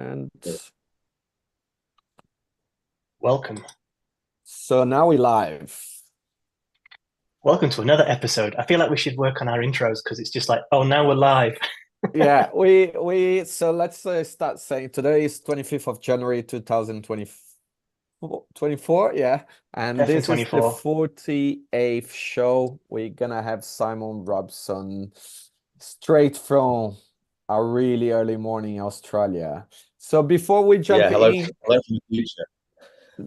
And Welcome. so now we live. Welcome to another episode. I feel like we should work on our intros because it's just like, oh, now we're live. Yeah, we so let's start saying today is 25th of January 2024, yeah. And Definitely this is the 24. 48th show. We're gonna have Simon Robson straight from a really early morning in Australia. So Yeah, hello from the future.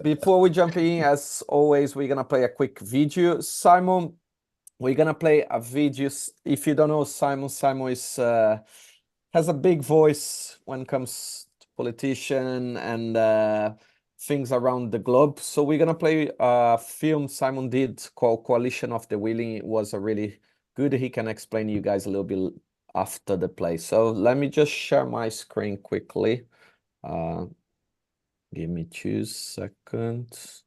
before we jump in, as always, we're gonna play a quick video. Simon, we're gonna play a video. If you don't know Simon, Simon is has a big voice when it comes to politician and things around the globe. So we're gonna play a film Simon did called Coalition of the Willing. It was a really good. He can explain to you guys a little bit after the play. So let me just share my screen quickly. Uh, Give me 2 seconds.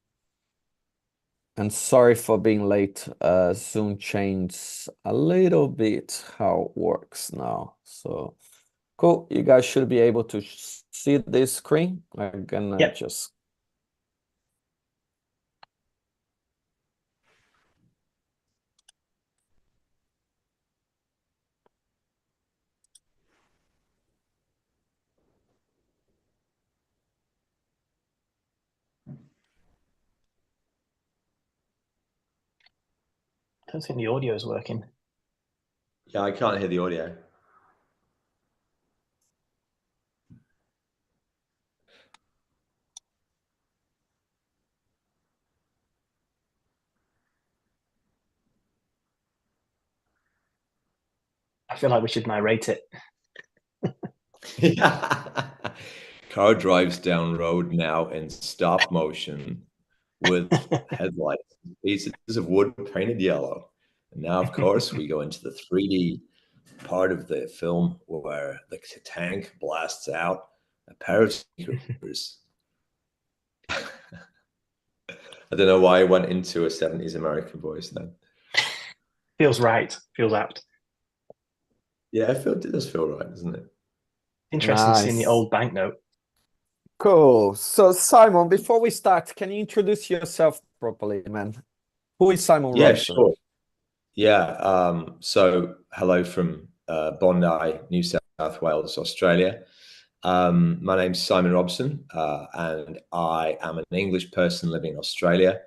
And sorry for being late. Zoom changed a little bit how it works now. So cool. You guys should be able to see this screen. I'm gonna Yep. just. I don't think the audio is working. Yeah, I can't hear the audio. I feel like we should narrate it. Car drives down road now in stop motion with headlights, pieces of wood painted yellow. And now, of course, we go into the 3D part of the film where the tank blasts out a pair of sneakers. I don't know why I went into a 70s American voice then. Feels right. Feels apt. Yeah, it does feel right, doesn't it? Interesting seeing the Nice. old banknote. Cool. So Simon, before we start, can you introduce yourself properly, man? Who is Simon Yeah, Robson? sure. Yeah. So hello from Bondi, New South Wales, Australia. My name's Simon Robson, and I am an English person living in Australia.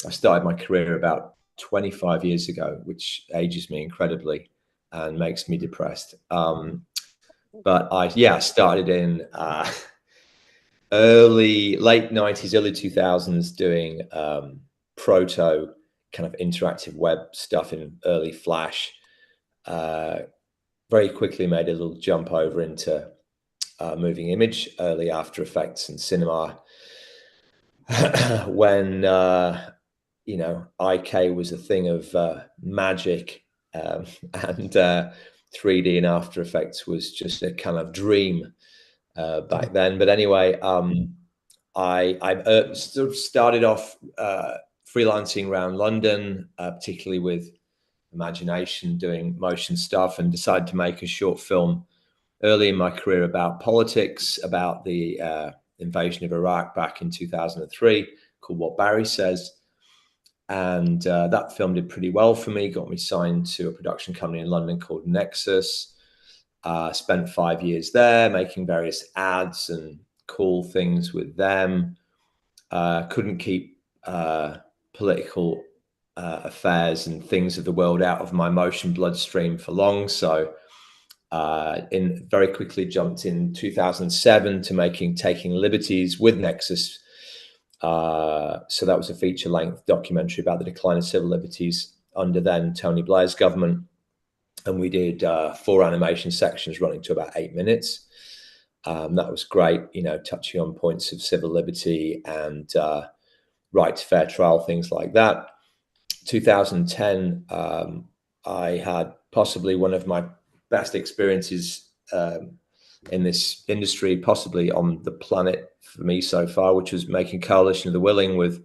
I started my career about 25 years ago, which ages me incredibly and makes me depressed. But I started in late 90s, early 2000s doing proto kind of interactive web stuff in early Flash. Very quickly made a little jump over into moving image, early After Effects and cinema. When IK was a thing of magic, and 3D and After Effects was just a kind of dream back then. But anyway, I sort of started off freelancing around London, particularly with imagination, doing motion stuff, and decided to make a short film early in my career about politics, about the invasion of Iraq back in 2003, called What Barry Says. And that film did pretty well for me, got me signed to a production company in London called Nexus. Spent 5 years there making various ads and cool things with them. Couldn't keep political affairs and things of the world out of my motion bloodstream for long. So very quickly jumped in 2007 to Taking Liberties with Nexus. So that was a feature-length documentary about the decline of civil liberties under then Tony Blair's government. And we did 4 animation sections running to about 8 minutes. That was great, touching on points of civil liberty and right to fair trial, things like that. 2010, I had possibly one of my best experiences in this industry, possibly on the planet for me so far, which was making Coalition of the Willing with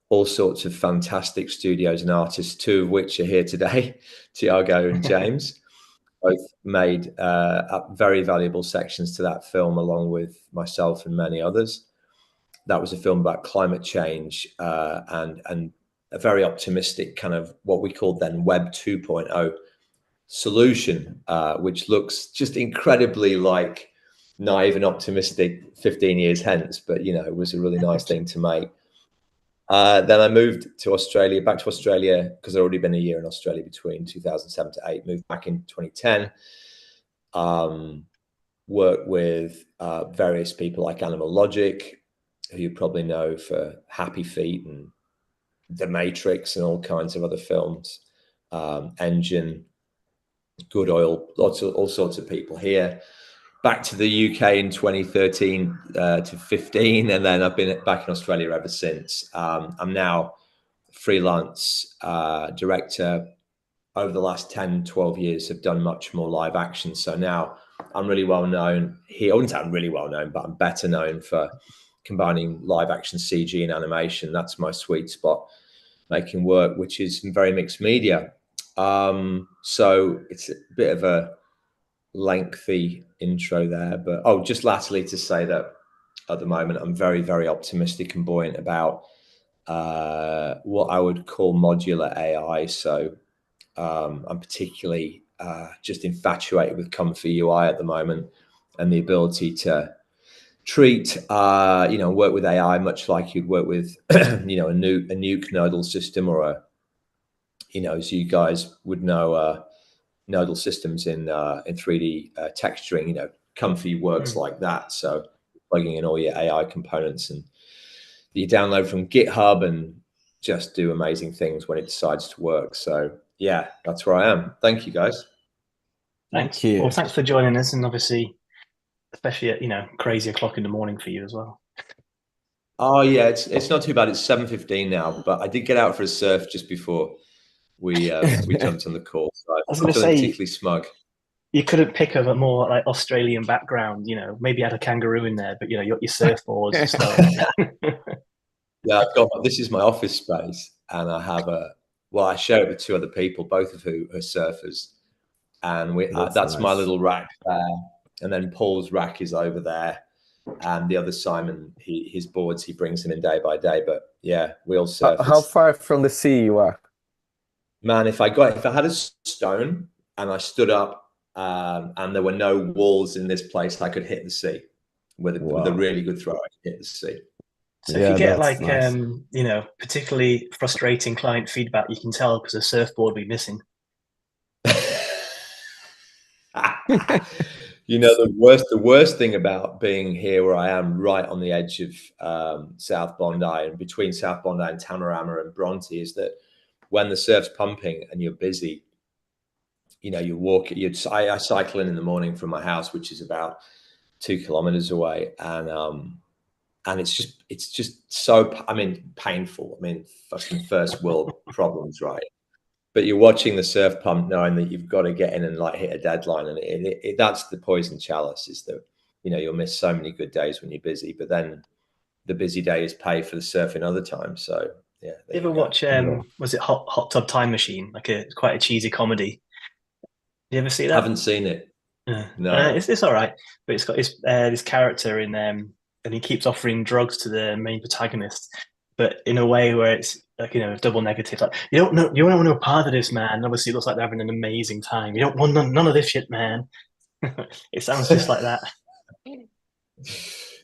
all sorts of fantastic studios and artists, 2 of which are here today, Thiago and James. both made very valuable sections to that film, along with myself and many others. That was a film about climate change and a very optimistic kind of what we called then Web 2.0 solution, which looks just incredibly like naive and optimistic 15 years hence, but you know, it was a really nice thing to make. Then I moved to Australia, back to Australia, because I'd already been a year in Australia between 2007 to 8, moved back in 2010, worked with various people like Animal Logic, who you probably know for Happy Feet and The Matrix and all kinds of other films, Engine, Good Oil, all sorts of people here. Back to the UK in 2013 to 15, and then I've been back in Australia ever since. I'm now freelance director. Over the last 10, 12 years, have done much more live action. So now I'm really well known here. I wouldn't say I'm really well known, but I'm better known for combining live action CG and animation. That's my sweet spot, making work, which is very mixed media. So it's a bit of a lengthy intro there, but just lastly to say that at the moment I'm very, very optimistic and buoyant about what I would call modular AI. So I'm particularly just infatuated with Comfy UI at the moment, and the ability to treat work with AI much like you'd work with a nuke nodal system, or as you guys would know, nodal systems in 3D texturing. Comfy works like that. So plugging in all your AI components and you download from GitHub and just do amazing things when it decides to work. So yeah, that's where I am. Thank you, guys. Thanks. Well, thanks for joining us, and obviously, especially at crazy o'clock in the morning for you as well. Oh yeah, it's not too bad. It's 7:15 now, but I did get out for a surf just before we jumped on the call. So I was going to say, particularly smug. You couldn't pick up a more like Australian background, maybe add a kangaroo in there, but your surfboards and stuff. Yeah, this is my office space, and I have I share it with 2 other people, both of who are surfers, and that's nice. My little rack there, and then Paul's rack is over there, and the other Simon, his boards, he brings them in day by day. But yeah, we all surf. How far from the sea you are? Man, if I had a stone and I stood up and there were no walls in this place, I could hit the sea with a really good throw. I could hit the sea. So if you get nice. Particularly frustrating client feedback, you can tell because a surfboard will be missing. The worst thing about being here where I am, right on the edge of South Bondi and between South Bondi and Tamarama and Bronte, is that when the surf's pumping and you're busy, you walk. I cycle in the morning from my house, which is about 2 kilometers away, and it's just so painful. Fucking first world problems, right? But you're watching the surf pump, knowing that you've got to get in and hit a deadline, and that's the poison chalice. Is that you'll miss so many good days when you're busy, but then the busy days pay for the surfing other times. So yeah. You ever watch was it Hot Tub Time Machine? Quite a cheesy comedy. You ever see that? I haven't seen it. No, it's all right, but it's got this character in and he keeps offering drugs to the main protagonist, but in a way where it's double negative. Like, you don't want no part of this, man. And obviously, it looks like they're having an amazing time. You don't want none of this shit, man. It sounds just like that.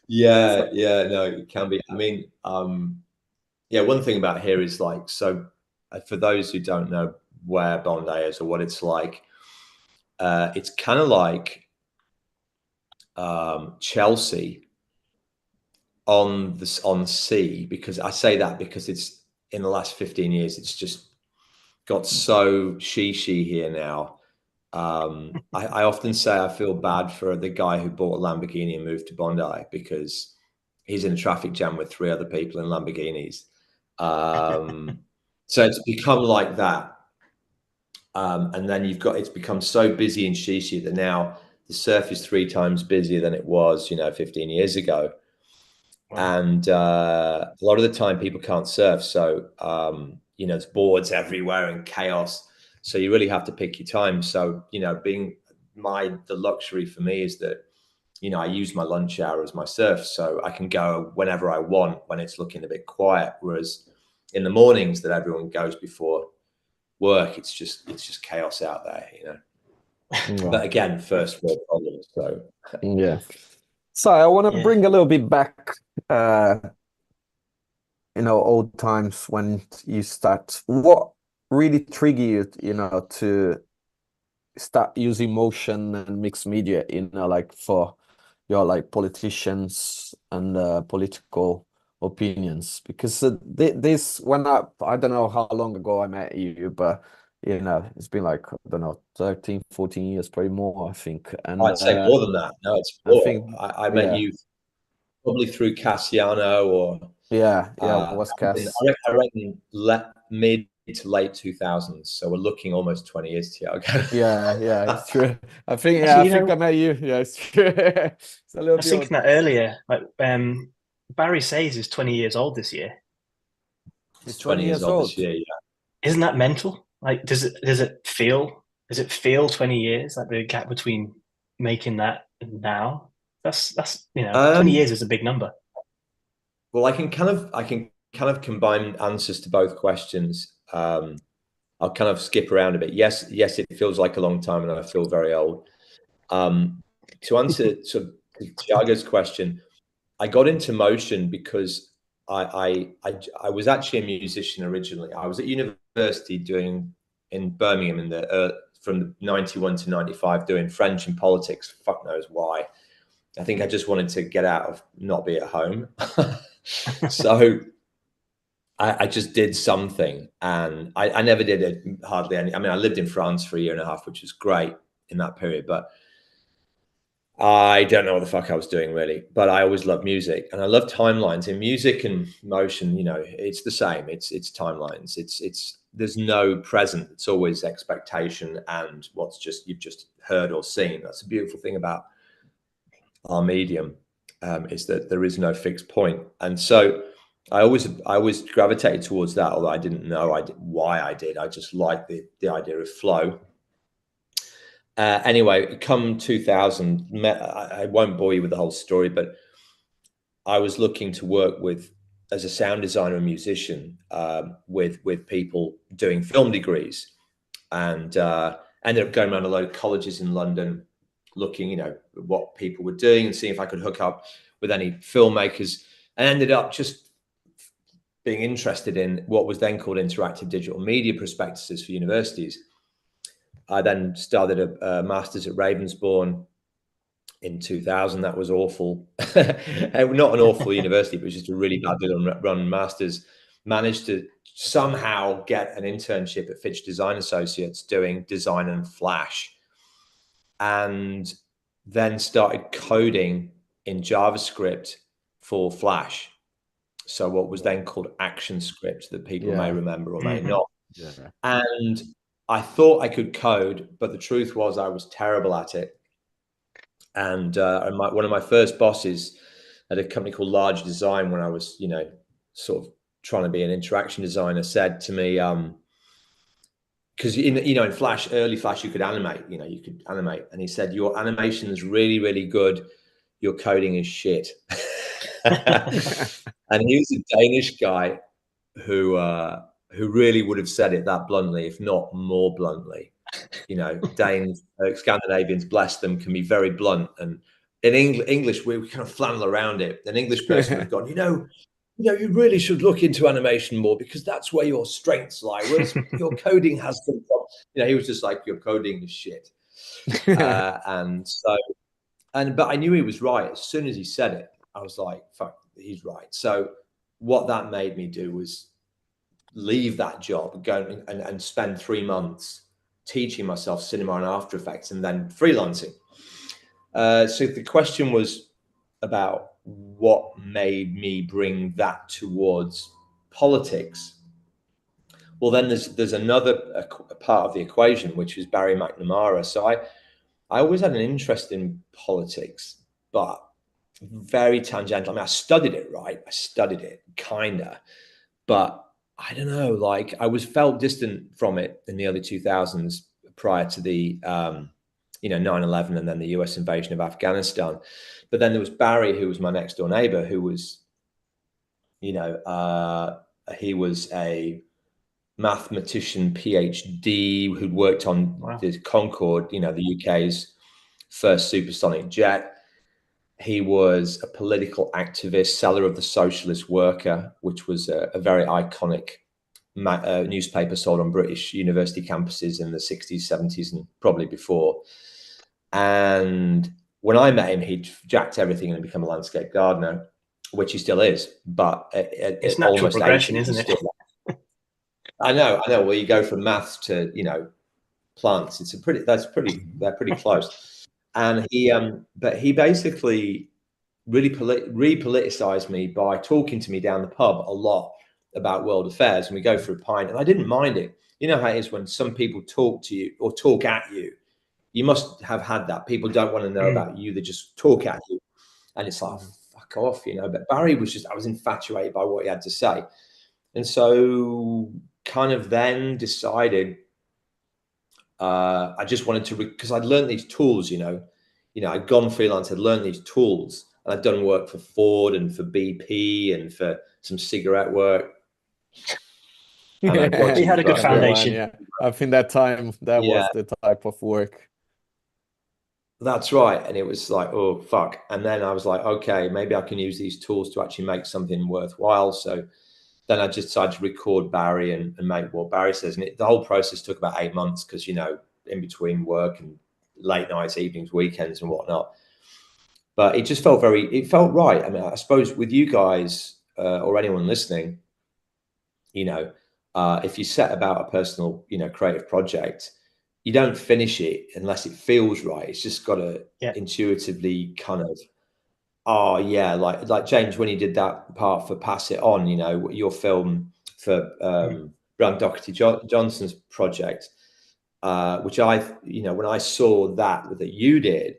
Yeah, no, it can be. One thing about here is for those who don't know where Bondi is or what it's like, it's kind of like Chelsea on sea, because I say that because it's in the last 15 years, it's just got so she here now. I often say I feel bad for the guy who bought a Lamborghini and moved to Bondi, because he's in a traffic jam with 3 other people in Lamborghinis. So it's become like that. And then it's become so busy in Shishi that now the surf is 3 times busier than it was, 15 years ago. Wow. And a lot of the time people can't surf. So, there's boards everywhere and chaos. So you really have to pick your time. So, being the luxury for me is that, you know, I use my lunch hour as my surf, so I can go whenever I want when it's looking a bit quiet. Whereas in the mornings that everyone goes before work, it's just chaos out there, you know. Wow. But again, first world problems. So Yeah. So I want to bring a little bit back, you know, old times when you start. What really triggered you, you know, to start using motion and mixed media, you know, like for your like politicians and political opinions? Because this when I don't know how long ago I met you, but you know, it's been like, I don't know, 13, 14 years, probably more, I think. And I'd say more than that. No, it's I more. think, I met you probably through Cassiano or yeah, it was Cass. I reckon mid to late 2000s. So we're looking almost 20 years, Thiago. Yeah, it's true. I think, Actually, I think I met you. Yeah, it's true. It's a I little was bit thinking that earlier. Like Barry Says is 20 years old this year. He's 20 years old this year. Yeah. Isn't that mental? Like, does it feel 20 years, like the gap between making that and now? That's 20 years is a big number. Well, I can kind of combine answers to both questions. I'll kind of skip around a bit. Yes, it feels like a long time, and I feel very old. To answer to Thiago's question, I got into motion because I was actually a musician originally. I was at university in Birmingham from 91 to 95 doing French and politics. Fuck knows why. I think I just wanted to get out of not be at home. So I just did something, and I never did it hardly any. I mean, I lived in France for a year and a half, which was great in that period, but I don't know what the fuck I was doing really. But I always loved music, and I love timelines. In music and motion, you know, it's the same. It's timelines. It's there's no present. It's always expectation and what's you've just heard or seen. That's a beautiful thing about our medium, is that there is no fixed point. And so I always gravitated towards that, although I didn't know why I did. I just liked the idea of flow. Anyway, come 2000, I won't bore you with the whole story, but I was looking to work as a sound designer and musician, with people doing film degrees, and ended up going around a load of colleges in London, looking, you know, what people were doing and seeing if I could hook up with any filmmakers, and ended up just being interested in what was then called interactive digital media prospectuses for universities. I then started a master's at Ravensbourne in 2000. That was awful. Not an awful university, but it was just a really badly run master's. Managed to somehow get an internship at Fitch Design Associates doing design and flash, and then started coding in JavaScript for Flash. So what was then called ActionScript, that people may remember or may not. Yeah. And I thought I could code, but the truth was I was terrible at it. And one of my first bosses at a company called Large Design, when I was, you know, sort of trying to be an interaction designer, said to me, because in Flash, early Flash, you could animate. And he said, "Your animation is really, really good. Your coding is shit." And he was a Danish guy who really would have said it that bluntly, if not more bluntly. You know, Danes, Scandinavians, bless them, can be very blunt. And in English, we kind of flannel around it. An English person would have gone, you know, you really should look into animation more, because that's where your strengths lie. Whereas your coding has some, you know, he was just like, your coding is shit. But I knew he was right. As soon as he said it, I was like, fuck, he's right. So what that made me do was leave that job, go and spend 3 months teaching myself cinema and After Effects, and then freelancing. So the question was about what made me bring that towards politics. Well, then there's another part of the equation, which is Barry McNamara. So I always had an interest in politics, but very tangential. I mean, I studied it, right? I studied it, kinda, but I don't know. Like, I felt distant from it in the early 2000s, prior to the 9/11 and then the US invasion of Afghanistan. But then there was Barry, who was my next door neighbor, who was, he was a mathematician PhD who'd worked on the Concorde, the UK's first supersonic jet. He was a political activist, seller of the Socialist Worker, which was a very iconic newspaper sold on British university campuses in the 60s, 70s, and probably before. And when I met him, he'd jacked everything and become a landscape gardener, which he still is. But it's natural progression, isn't it? I know. Well, you go from maths to plants. They're pretty close. And but he basically really repoliticized me by talking to me down the pub a lot about world affairs, and we go for a pint, and I didn't mind it. You know how it is when some people talk to you or talk at you. You must have had that. People don't want to know about you; they just talk at you, and it's like, fuck off, But Barry was I was infatuated by what he had to say, and so kind of then decided I just wanted to, because I'd learned these tools, I'd gone freelance, I'd learned these tools, and I'd done work for Ford and for BP and for some cigarette work. He had a good foundation. Yeah, I think that time was the type of work. That's right. And it was like, oh, fuck. And then I was like, okay, maybe I can use these tools to actually make something worthwhile. So then I just decided to record Barry and make what Barry says. And the whole process took about 8 months because, in between work and late nights, evenings, weekends and whatnot. But it just felt it felt right. I mean, I suppose with you guys or anyone listening, if you set about a personal, creative project, you don't finish it unless it feels right. It's just got to intuitively kind of, oh yeah, like James, when you did that part for Pass It On, your film for Bram Doherty Johnson's project, which when I saw that you did,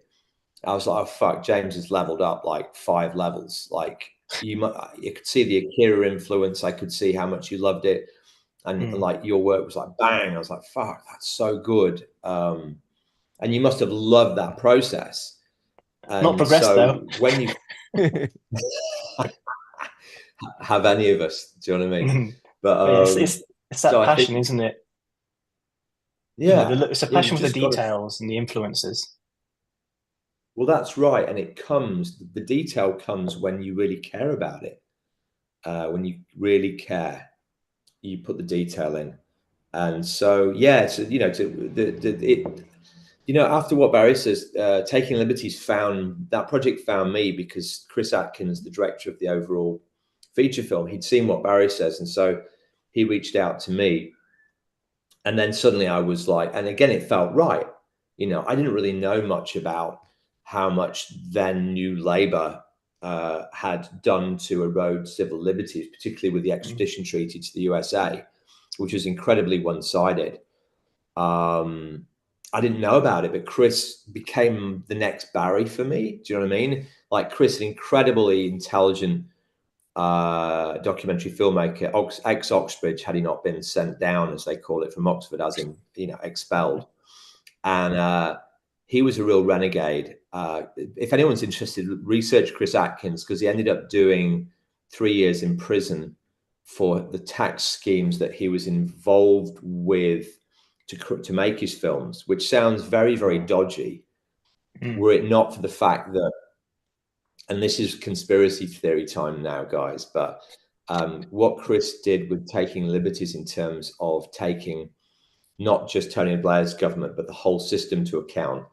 I was like, oh fuck, James has leveled up like 5 levels. Like you could see the Akira influence. I could see how much you loved it. And like your work was like bang. I was like, fuck, that's so good. And you must have loved that process. And not progressed though. When you have any of us, do you know what I mean? But it's that passion, isn't it? Yeah, it's a passion for the details and the influences. Well, that's right, and the detail comes when you really care about it. When you really care, you put the detail in, and so after what Barry says, Taking Liberties that project found me because Chris Atkins, the director of the overall feature film, he'd seen what Barry says, and so he reached out to me, and then suddenly I was like, and again it felt right. I didn't really know much about how much then New Labour had done to erode civil liberties, particularly with the extradition treaty to the USA, which was incredibly one-sided. I didn't know about it, but Chris became the next Barry for me. Do you know what I mean? Like Chris, an incredibly intelligent documentary filmmaker, ex-Oxbridge, had he not been sent down, as they call it, from Oxford, as in, expelled. And he was a real renegade. If anyone's interested, research Chris Atkins, because he ended up doing 3 years in prison for the tax schemes that he was involved with to make his films, which sounds very, very dodgy, were it not for the fact that, and this is conspiracy theory time now, guys, but what Chris did with Taking Liberties in terms of taking not just Tony Blair's government, but the whole system to account,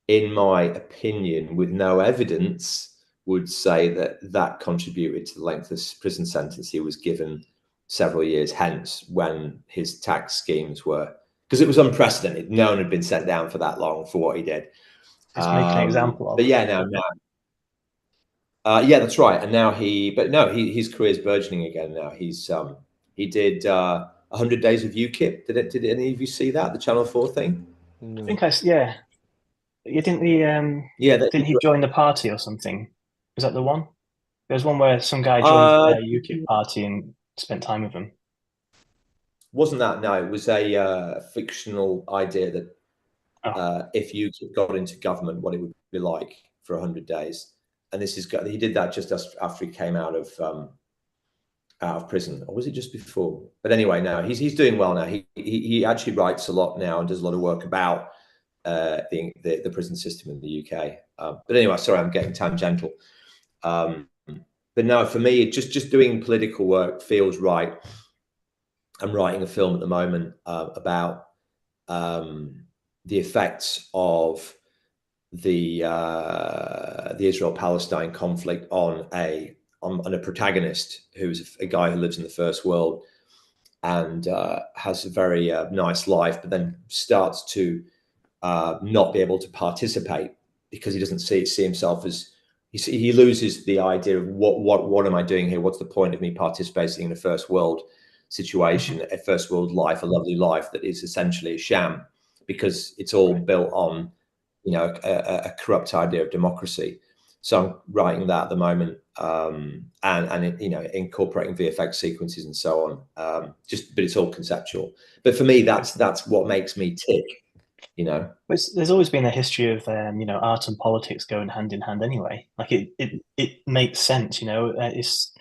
in my opinion, with no evidence, would say that contributed to the length of prison sentence he was given several years hence, when his tax schemes were, because it was unprecedented. No one had been sent down for that long for what he did. Just make an example of. But yeah, yeah, that's right. And now his career's burgeoning again. Now he did 100 Days of UKIP. Did any of you see that, the Channel 4 thing? I think didn't he join the party or something? Was that the one? There was one where some guy joined the UKIP party and spent time with him. Wasn't that? No, it was a fictional idea that if you got into government, what it would be like for 100 days. And he did that just after he came out of prison, or was it just before? But anyway, no, he's doing well now. He actually writes a lot now and does a lot of work about the prison system in the UK. But anyway, sorry, I'm getting tangential. But no, for me, just doing political work feels right. I'm writing a film at the moment about the effects of the Israel-Palestine conflict on a protagonist who's a guy who lives in the first world and has a very nice life, but then starts to not be able to participate because he doesn't see himself as he loses the idea of what am I doing here? What's the point of me participating in a first world situation, a first world life, a lovely life that is essentially a sham because it's all built on, you know, a corrupt idea of democracy. So I'm writing that at the moment, and you know, incorporating VFX sequences and so on. But it's all conceptual. But for me, that's what makes me tick. You know, there's always been a history of you know, art and politics going hand in hand anyway. Like it makes sense. You know, it's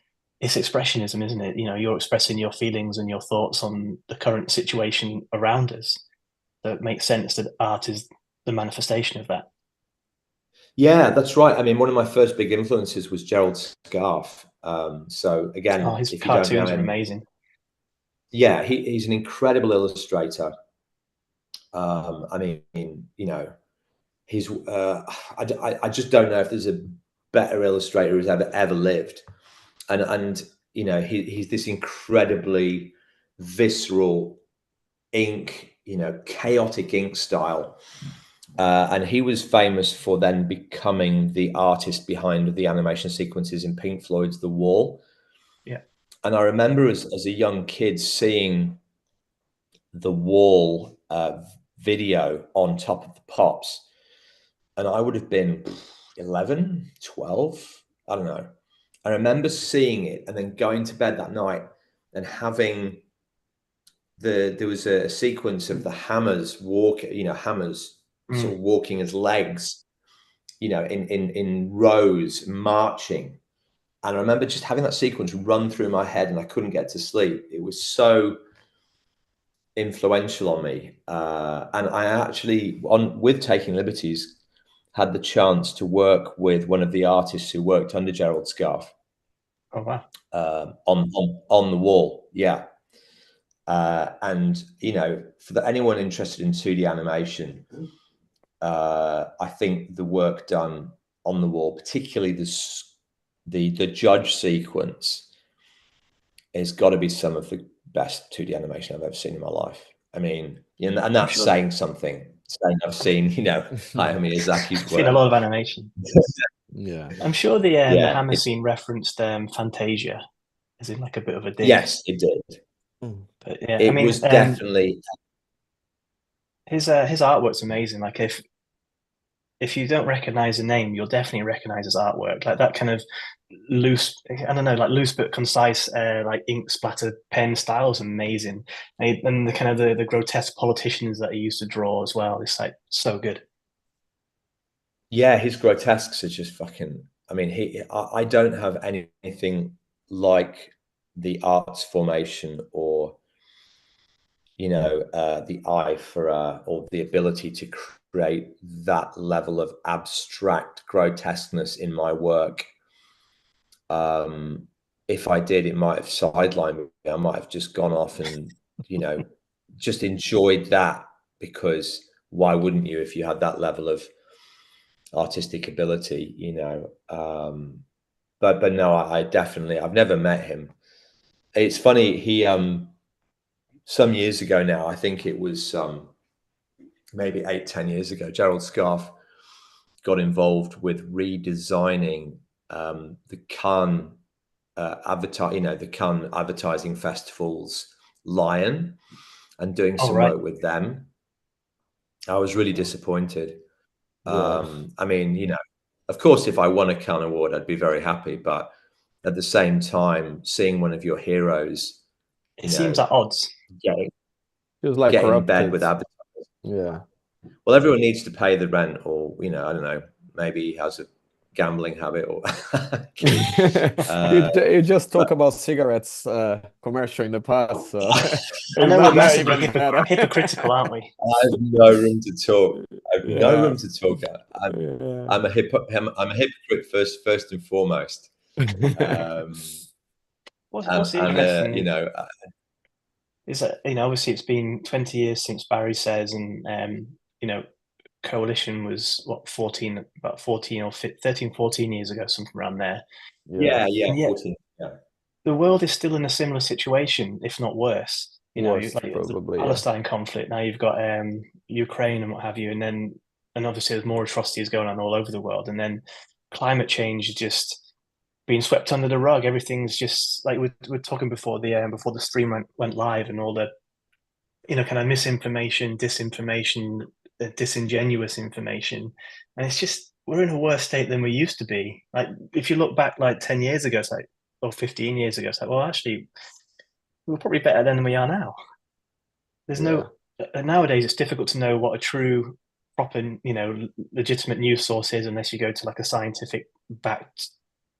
expressionism, isn't it? You know, you're expressing your feelings and your thoughts on the current situation around us. So it makes sense that art is the manifestation of that. Yeah, that's right. I mean, one of my first big influences was Gerald Scarfe. So again, his if you don't know cartoons are him, amazing. Yeah, he's an incredible illustrator. I mean, you know, he's I just don't know if there's a better illustrator who's ever lived. And you know, he's this incredibly visceral ink, you know, chaotic ink style. And he was famous for then becoming the artist behind the animation sequences in Pink Floyd's The Wall. Yeah. And I remember as a young kid seeing The Wall video on Top of the Pops. And I would have been 11, 12, I don't know. I remember seeing it and then going to bed that night and having there was a sequence of the Hammers walk, you know, Hammers sort of walking as legs, you know, in rows, marching. And I remember just having that sequence run through my head and I couldn't get to sleep. It was so influential on me. And I actually, with Taking Liberties, had the chance to work with one of the artists who worked under Gerald Scarfe. Oh, wow. On The Wall. Yeah. And, you know, for anyone interested in 2D animation, I think the work done on The Wall, particularly the judge sequence, has got to be some of the best 2D animation I've ever seen in my life. I mean, you know, and that's saying something. Saying I've seen, you know, Hayao Miyazaki's work. Seen a lot of animation. Yeah, I'm sure the Hammer scene referenced Fantasia, as in like a bit of a dig. Yes, it did. But yeah, it was definitely his artwork's amazing. Like if you don't recognize the name, you'll definitely recognize his artwork. Like that kind of loose, I don't know, like loose but concise, like ink splattered pen style is amazing. And the kind of the grotesque politicians that he used to draw as well. It's like so good. Yeah, his grotesques are just fucking. I mean, I don't have anything like the arts formation or, you know, the eye for or the ability to create that level of abstract grotesqueness in my work. If I did, it might have sidelined me. I might have just gone off and, you know, just enjoyed that, because why wouldn't you if you had that level of artistic ability, you know? But no, I've never met him. It's funny, he some years ago now, I think it was maybe 8-10 years ago, Gerald Scarfe got involved with redesigning the Cannes the Cannes Advertising Festival's lion and doing some work with them. I was really disappointed. I mean, you know, of course, if I won a Cannes award, I'd be very happy. But at the same time, seeing one of your heroes, it seems at odds. Feels like get in corrupted. bed with advertisers. Yeah. well, everyone needs to pay the rent, or I don't know, maybe he has a gambling habit, or You just talk about cigarettes commercial in the past, so I it's know we're not that massively even better. hypocritical, aren't we? I have no room to talk. I have no Yeah. room to talk. Yeah. I'm a hypocrite first and foremost. What's And interesting is that, obviously it's been 20 years since Barry Says, and Coalition was what, 14, about 14 or 13, 14 years ago, something around there. yeah, And yet 14. Yeah. the world is still in a similar situation, if not worse. Worse, Like the probably, yeah. Palestine conflict. Now you've got Ukraine and what have you, and obviously there's more atrocities going on all over the world, and then climate change is just being swept under the rug. Everything's just like we're talking before the stream went live, and all the kind of misinformation, disinformation, disingenuous information, and it's just we're in a worse state than we used to be. Like if you look back like 10 years ago, it's like, or 15 years ago, it's like, well, actually, we're probably better than we are now. There's no nowadays it's difficult to know what a true, proper, legitimate news source is unless you go to like a scientific backed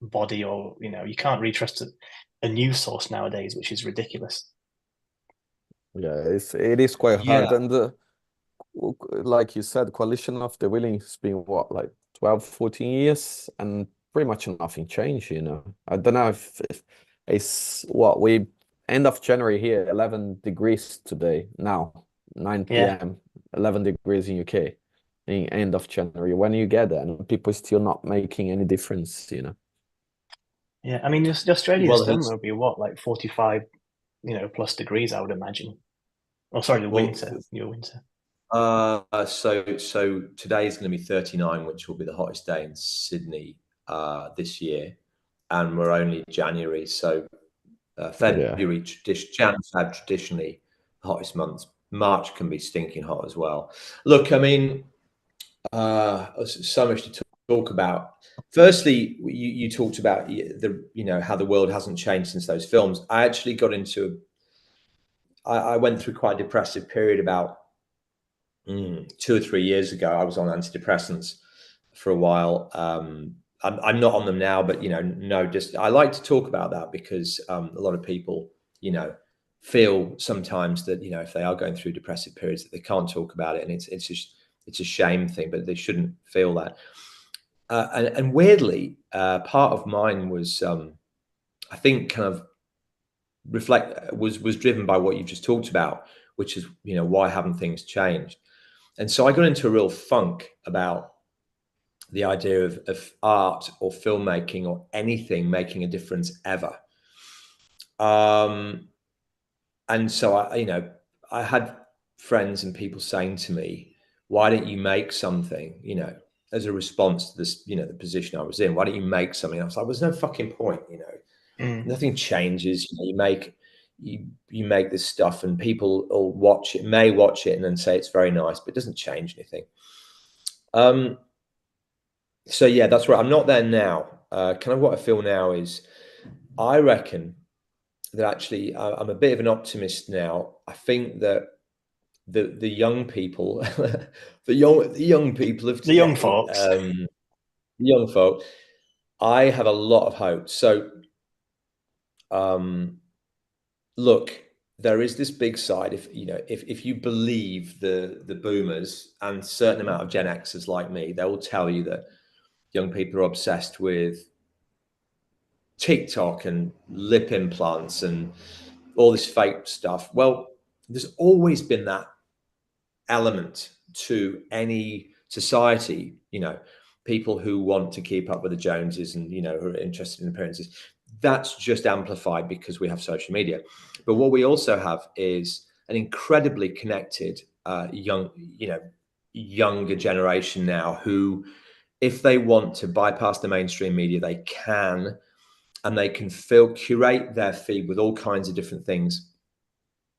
body, or you can't really trust a news source nowadays, which is ridiculous. Yeah, it is quite hard. Yeah. And like you said, Coalition of the Willing has been what, like 12, 14 years, and pretty much nothing changed, I don't know if it's what we end of January here, 11 degrees today, now 9 Yeah. p.m., 11 degrees in UK in end of January. When you get there and people still not making any difference, Yeah, I mean, the Australian Well, summer will be what, like 45, plus degrees, I would imagine. Oh, sorry, your winter. So today is going to be 39, which will be the hottest day in Sydney this year, and we're only January, so February, Jan, Feb, traditionally the hottest months. March can be stinking hot as well. Look, I mean, so much to talk about. Firstly, you talked about how the world hasn't changed since those films. I actually got into I went through quite a depressive period about 2 or 3 years ago. I was on antidepressants for a while. I'm not on them now, but just I like to talk about that because a lot of people, feel sometimes that if they are going through depressive periods that they can't talk about it, and it's a shame thing, but they shouldn't feel that. And weirdly, part of mine was, I think, kind of was driven by what you just talked about, which is why haven't things changed? And so I got into a real funk about the idea of art or filmmaking or anything making a difference ever. And so I had friends and people saying to me, why don't you make something, as a response to this, the position I was in? Why don't you make something? I was like, there's no fucking point, nothing changes. You make this stuff and people will may watch it and then say it's very nice, but it doesn't change anything. So yeah, that's right. I'm not there now. Kind of what I feel now is, I reckon that actually I'm a bit of an optimist now. I think that the young people, the young people of today, the young folks, the young folk, I have a lot of hope. So, look, there is this big side. If you believe the boomers and a certain amount of Gen Xers like me, they will tell you that young people are obsessed with TikTok and lip implants and all this fake stuff. Well, there's always been that element to any society, people who want to keep up with the Joneses and, who are interested in appearances. That's just amplified because we have social media. But what we also have is an incredibly connected, younger generation now who, if they want to bypass the mainstream media, they can, and they can curate their feed with all kinds of different things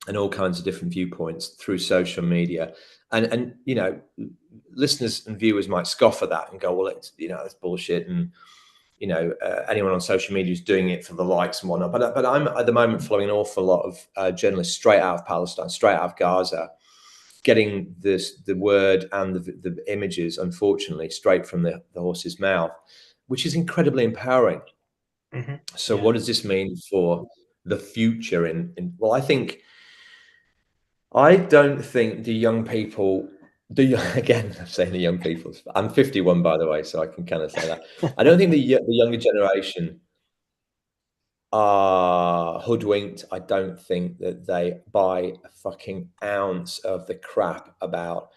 and all kinds of different viewpoints through social media. And listeners and viewers might scoff at that and go, well, it's that's bullshit, and anyone on social media is doing it for the likes and whatnot. But I'm at the moment following an awful lot of journalists straight out of Palestine, straight out of Gaza, getting the word and the images, unfortunately, straight from the horse's mouth, which is incredibly empowering. So what does this mean for the future? Well, I don't think the young people, again, I'm saying the young people, I'm 51, by the way, so I can kind of say that. I don't think the younger generation are hoodwinked. I don't think that they buy a fucking ounce of the crap about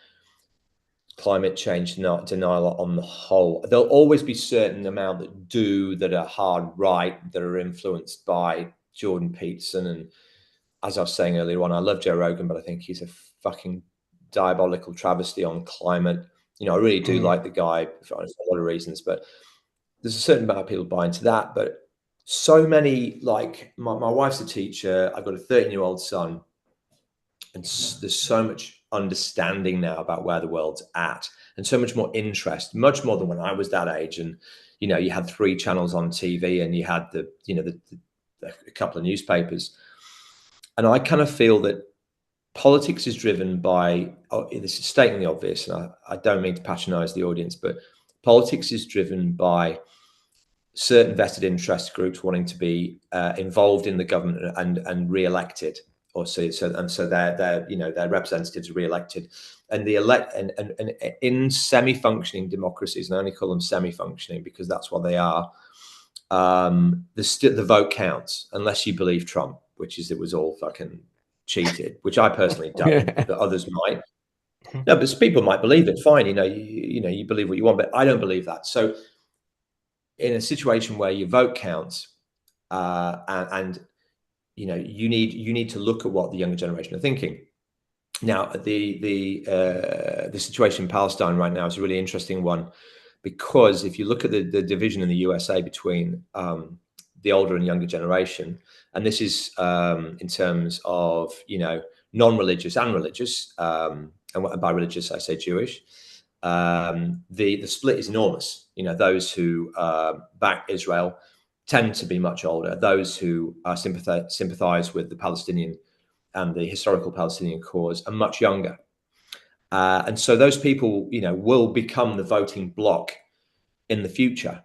climate change denial on the whole. There'll always be certain amount that are hard right, that are influenced by Jordan Peterson. And as I was saying earlier on, I love Joe Rogan, but I think he's a fucking diabolical travesty on climate. You know, I really do like the guy for a lot of reasons, but there's a certain amount of people buy into that. But so many, like my wife's a teacher. I've got a 13-year-old son, and there's so much understanding now about where the world's at, and so much more interest, much more than when I was that age. And you know, you had 3 channels on TV, and you had a couple of newspapers. And I kind of feel that politics is driven by, this is stating the obvious, and I don't mean to patronize the audience, but politics is driven by certain vested interest groups wanting to be involved in the government and re-elected, or so their representatives are re-elected, and in semi-functioning democracies, and I only call them semi-functioning because that's what they are. The vote counts unless you believe Trump, which is it was all fucking cheated, which I personally don't, but others might. No, but people might believe it. Fine, you believe what you want, but I don't believe that. So, in a situation where your vote counts, and you need to look at what the younger generation are thinking. Now, the situation in Palestine right now is a really interesting one, because if you look at the division in the USA between the older and younger generation, and this is in terms of non-religious and religious, and by religious I say Jewish, the split is enormous. Those who back Israel tend to be much older. Those who sympathize with the Palestinian and the historical Palestinian cause are much younger. And so those people, will become the voting bloc in the future.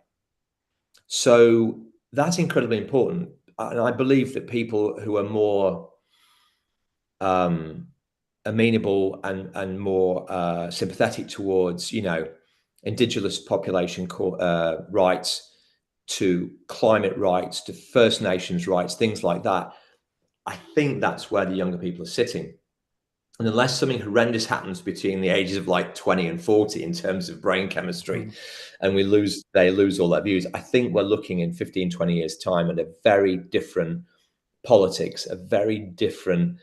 So that's incredibly important. And I believe that people who are more amenable and more sympathetic towards, indigenous population rights, to climate rights, to First Nations rights, things like that, I think that's where the younger people are sitting. And unless something horrendous happens between the ages of like 20 and 40 in terms of brain chemistry, and they lose all their views, I think we're looking in 15, 20 years time at a very different politics, a very different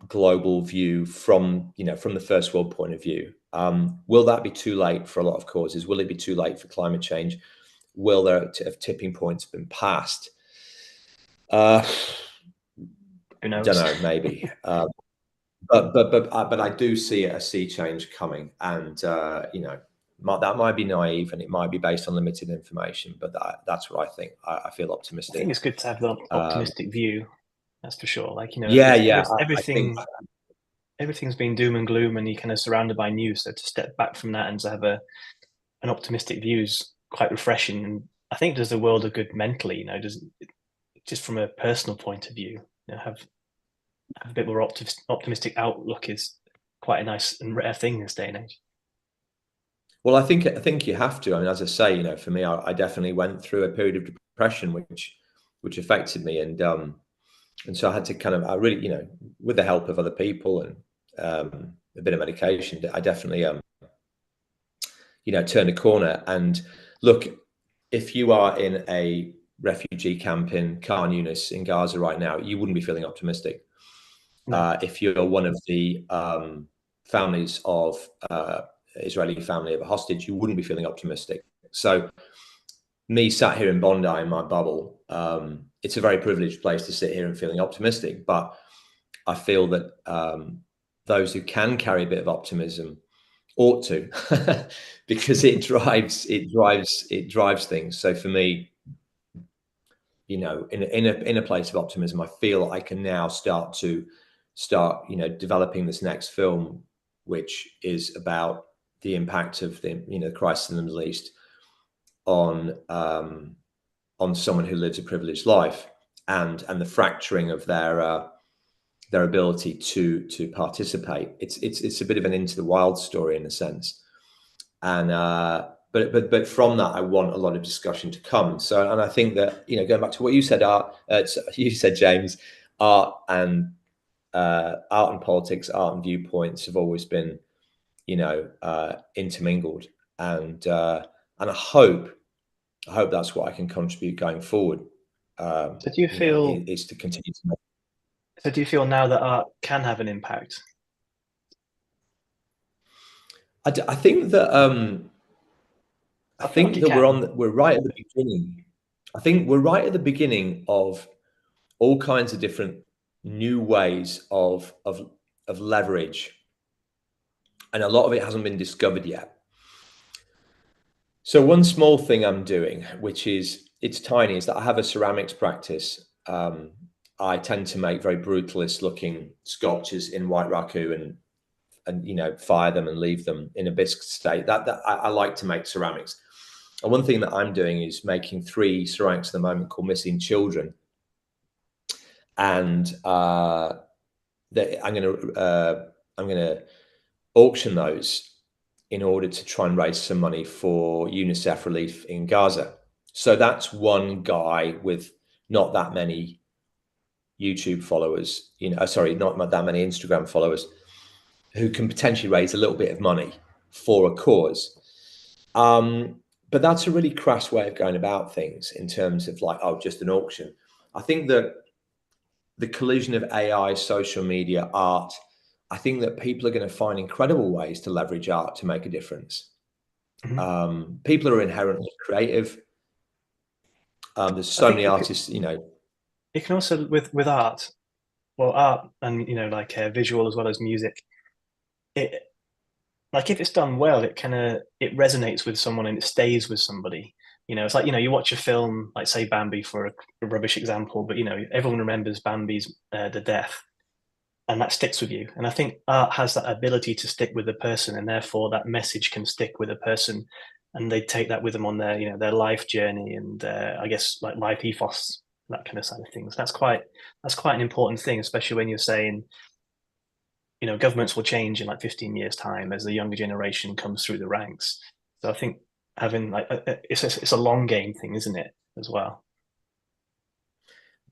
global view from the first world point of view. Will that be too late for a lot of causes? Will it be too late for climate change? Will there have tipping points been passed? Who knows? Don't know, maybe. But I do see a sea change coming, and that might be naive, and it might be based on limited information, but that's what I think. I feel optimistic. I think it's good to have the optimistic view. That's for sure. Everything's been doom and gloom, and you're kind of surrounded by news. So to step back from that and to have an optimistic view is quite refreshing. And I think does the world a good mentally. Just from a personal point of view, have a bit more optimistic outlook is quite a nice and rare thing in this day and age. Well, I think you have to. I mean, as I say, for me, I definitely went through a period of depression, which affected me, and so I had to kind of, I really, with the help of other people and a bit of medication, I definitely, turned a corner. And look, if you are in a refugee camp in Khan Yunis in Gaza right now, you wouldn't be feeling optimistic. No. If you're one of the families of Israeli family of a hostage, you wouldn't be feeling optimistic. So me sat here in Bondi in my bubble, it's a very privileged place to sit here and feeling optimistic, but I feel that those who can carry a bit of optimism ought to, because it drives things. So for me, in a place of optimism, I feel I can now start to start, developing this next film, which is about the impact of the, the crisis in the Middle East on someone who lives a privileged life, and the fracturing of their ability to participate. It's a bit of an Into the Wild story in a sense, and but from that I want a lot of discussion to come. So, and I think that, going back to what you said, James, art and politics, art and viewpoints have always been, intermingled, and I hope that's what I can contribute going forward. So do you feel is to continue to make. So do you feel now that art can have an impact? I think that we're right at the beginning. I think we're right at the beginning of all kinds of different new ways of leverage, and a lot of it hasn't been discovered yet. So one small thing I'm doing, which is, it's tiny, is that I have a ceramics practice. I tend to make very brutalist looking sculptures in white raku and fire them and leave them in a bisque state. That I like to make ceramics. And one thing that I'm doing is making 3 ceramics at the moment called Missing Children, and I'm gonna auction those in order to try and raise some money for UNICEF relief in Gaza. So that's one guy with not that many YouTube followers, sorry, not that many Instagram followers, who can potentially raise a little bit of money for a cause. But that's a really crass way of going about things in terms of like, oh, just an auction. I think that the collision of AI, social media, art, I think that people are going to find incredible ways to leverage art to make a difference. Mm-hmm. People are inherently creative. There's so many artists, It can also, with art, well, art and, visual as well as music, if it's done well, it resonates with someone and it stays with somebody. It's like, you watch a film, like say Bambi for a rubbish example, but, everyone remembers Bambi's, the death, and that sticks with you. And I think art has that ability to stick with the person, and therefore that message can stick with a person, and they take that with them on their, their life journey, and I guess like life ethos, that kind of side of things. That's quite an important thing, especially when you're saying, governments will change in like 15 years time as the younger generation comes through the ranks. So I think having it's a long game thing, isn't it, as well?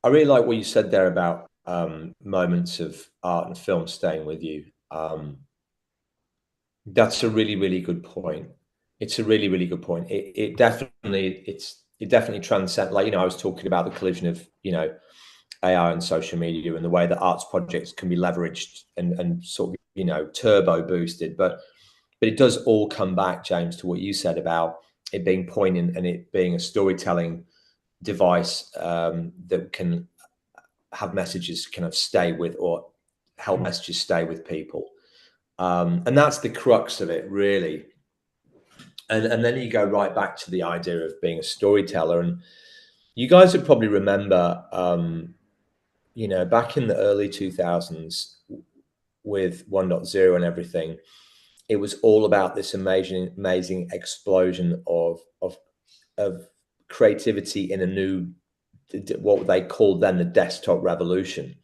I really like what you said there about moments of art and film staying with you. That's a really, really good point. It's a really, really good point. It definitely transcends, like, I was talking about the collision of, AI and social media and the way that arts projects can be leveraged and sort of, turbo boosted. But it does all come back, James, to what you said about it being poignant and it being a storytelling device that can have messages kind of stay with, or help messages stay with people. And that's the crux of it, really. And then you go right back to the idea of being a storyteller. And you guys would probably remember, back in the early 2000s with 1.0 and everything, it was all about this amazing explosion of creativity in a new, what they called then the desktop revolution.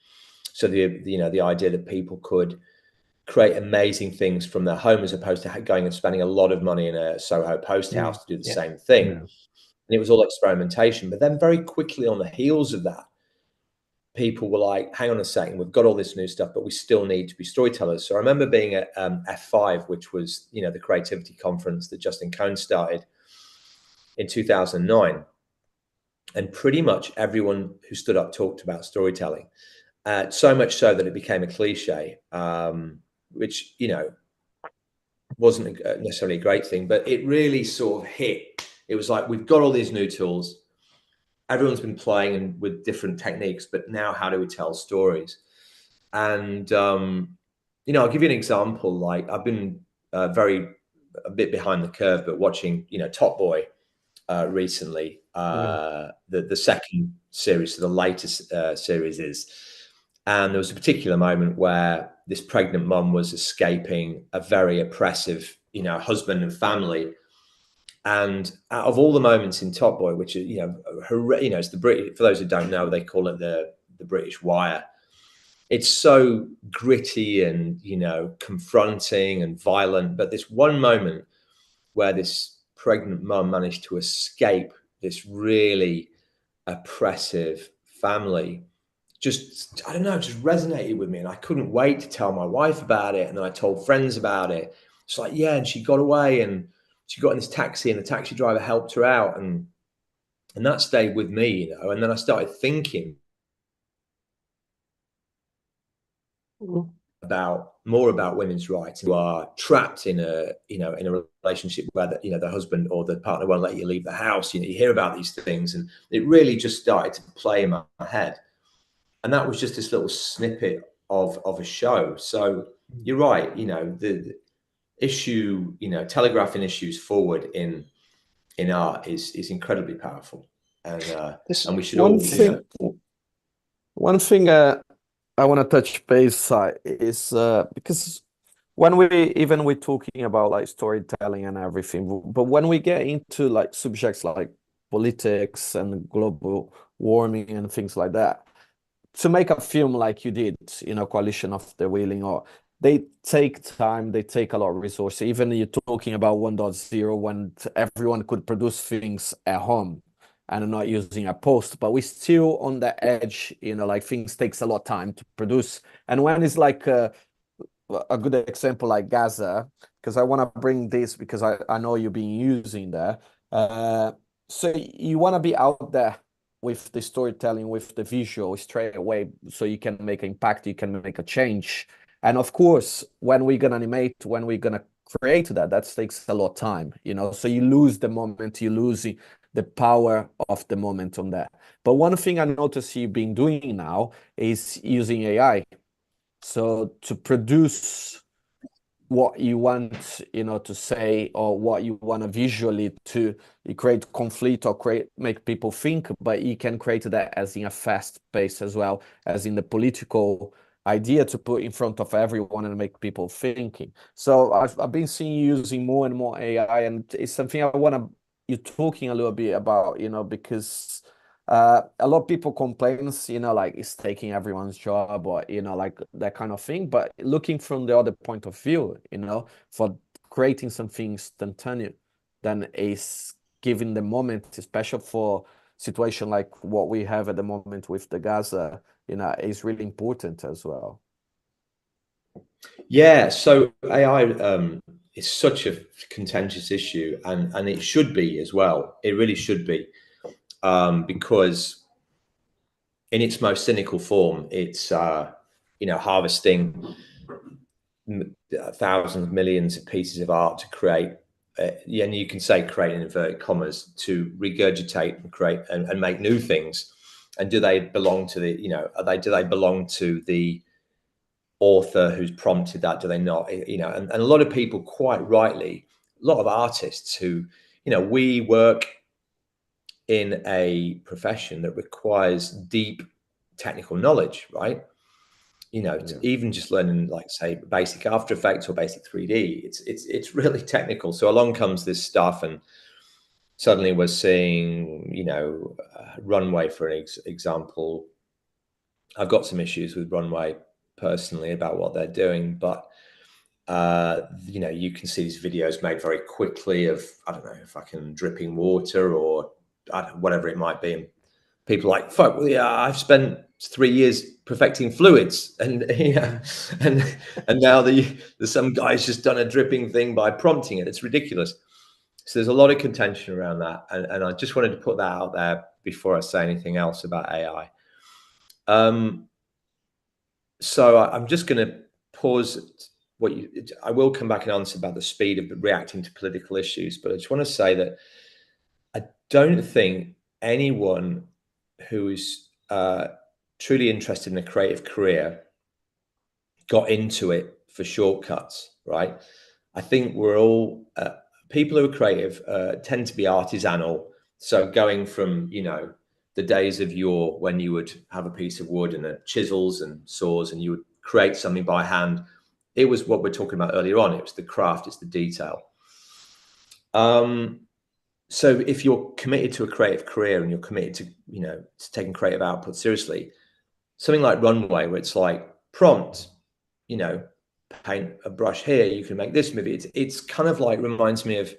So the idea that people could create amazing things from their home, as opposed to going and spending a lot of money in a Soho post house to do the same thing. Yeah. And it was all experimentation. But then very quickly on the heels of that, people were like, hang on a second, we've got all this new stuff, but we still need to be storytellers. So I remember being at F5, which was, the creativity conference that Justin Cohn started in 2009. And pretty much everyone who stood up talked about storytelling. So much so that it became a cliche, which, wasn't necessarily a great thing, but it really sort of hit. It was like, we've got all these new tools. Everyone's been playing with different techniques, but now how do we tell stories? And, I'll give you an example. Like, I've been a bit behind the curve, but watching, Top Boy recently, the second series, so the latest series is. And there was a particular moment where this pregnant mum was escaping a very oppressive, you know, husband and family. And out of all the moments in Top Boy, which is, you know, it's the British, for those who don't know, they call it the British Wire. It's so gritty and, you know, confronting and violent. But this one moment where this pregnant mum managed to escape this really oppressive family, just, I don't know, just resonated with me. And I couldn't wait to tell my wife about it. And then I told friends about it. It's like, yeah, and she got away and she got in this taxi and the taxi driver helped her out. And that stayed with me, you know. And then I started thinking about women's rights, who are trapped in a, you know, in a relationship where the, you know, the husband or the partner won't let you leave the house. You know, you hear about these things, and it really just started to play in my head. And that was just this little snippet of a show. So you're right, you know, the issue, you know, telegraphing issues forward in art is incredibly powerful, and we should all, you know. One thing I want to touch base is because when we're talking about like storytelling and everything, but when we get into like subjects like politics and global warming and things like that, to make a film like you did, you know, Coalition of the Willing, or they take time, they take a lot of resources. Even you're talking about 1.0 when everyone could produce things at home and not using a post, but we're still on the edge, you know, like things takes a lot of time to produce. And when it's like a good example like Gaza, because I want to bring this because I know you've been using there. So you want to be out there with the storytelling, with the visual straight away, so you can make an impact, you can make a change. And of course, when we're gonna animate, when we're gonna create that takes a lot of time, you know. So you lose the moment, you lose the power of the moment on that. But one thing I notice you've been doing now is using AI. So to produce what you want, you know, to say, or what you want to visually to create conflict or make people think, but you can create that as in a fast pace as well as in the political idea to put in front of everyone and make people thinking. So I've been seeing you using more and more AI, and it's something I want to you talking a little bit about, you know, because a lot of people complains, you know, like it's taking everyone's job, or, you know, like that kind of thing. But looking from the other point of view, you know, for creating something instantaneous, then is giving the moment, especially for situation like what we have at the moment with the Gaza, you know, is really important as well. Yeah, so AI is such a contentious issue, and it should be as well. It really should be, because in its most cynical form, it's you know, harvesting thousands, millions of pieces of art to create, and you can say create in inverted commas, to regurgitate and create and make new things. And do they belong to the, you know, do they belong to the author who's prompted that? Do they not? You know, and a lot of people, quite rightly, a lot of artists who, you know, we work in a profession that requires deep technical knowledge, right? You know, Yeah. even just learning, like, say, basic After Effects or basic 3D, it's really technical. So along comes this stuff, and suddenly we're seeing, you know, Runway, for an example. I've got some issues with Runway personally about what they're doing, but you know, you can see these videos made very quickly of, I don't know, fucking dripping water or whatever it might be. And people are like, fuck, well, yeah, I've spent 3 years perfecting fluids, and yeah, and now some guy's just done a dripping thing by prompting it. It's ridiculous. So there's a lot of contention around that, and I just wanted to put that out there before I say anything else about AI. So I'm just going to pause. I will come back and answer about the speed of reacting to political issues, but I just want to say that I don't think anyone who is truly interested in a creative career got into it for shortcuts, right? I think we're all people who are creative tend to be artisanal. So going from, you know, the days of yore when you would have a piece of wood and chisels and saws and you would create something by hand. It was what we're talking about earlier on. It was the craft, it's the detail. So if you're committed to a creative career and you're committed to, you know, to taking creative output seriously, something like Runway, where it's like prompt, you know, paint a brush here, you can make this movie. It's kind of like, reminds me of,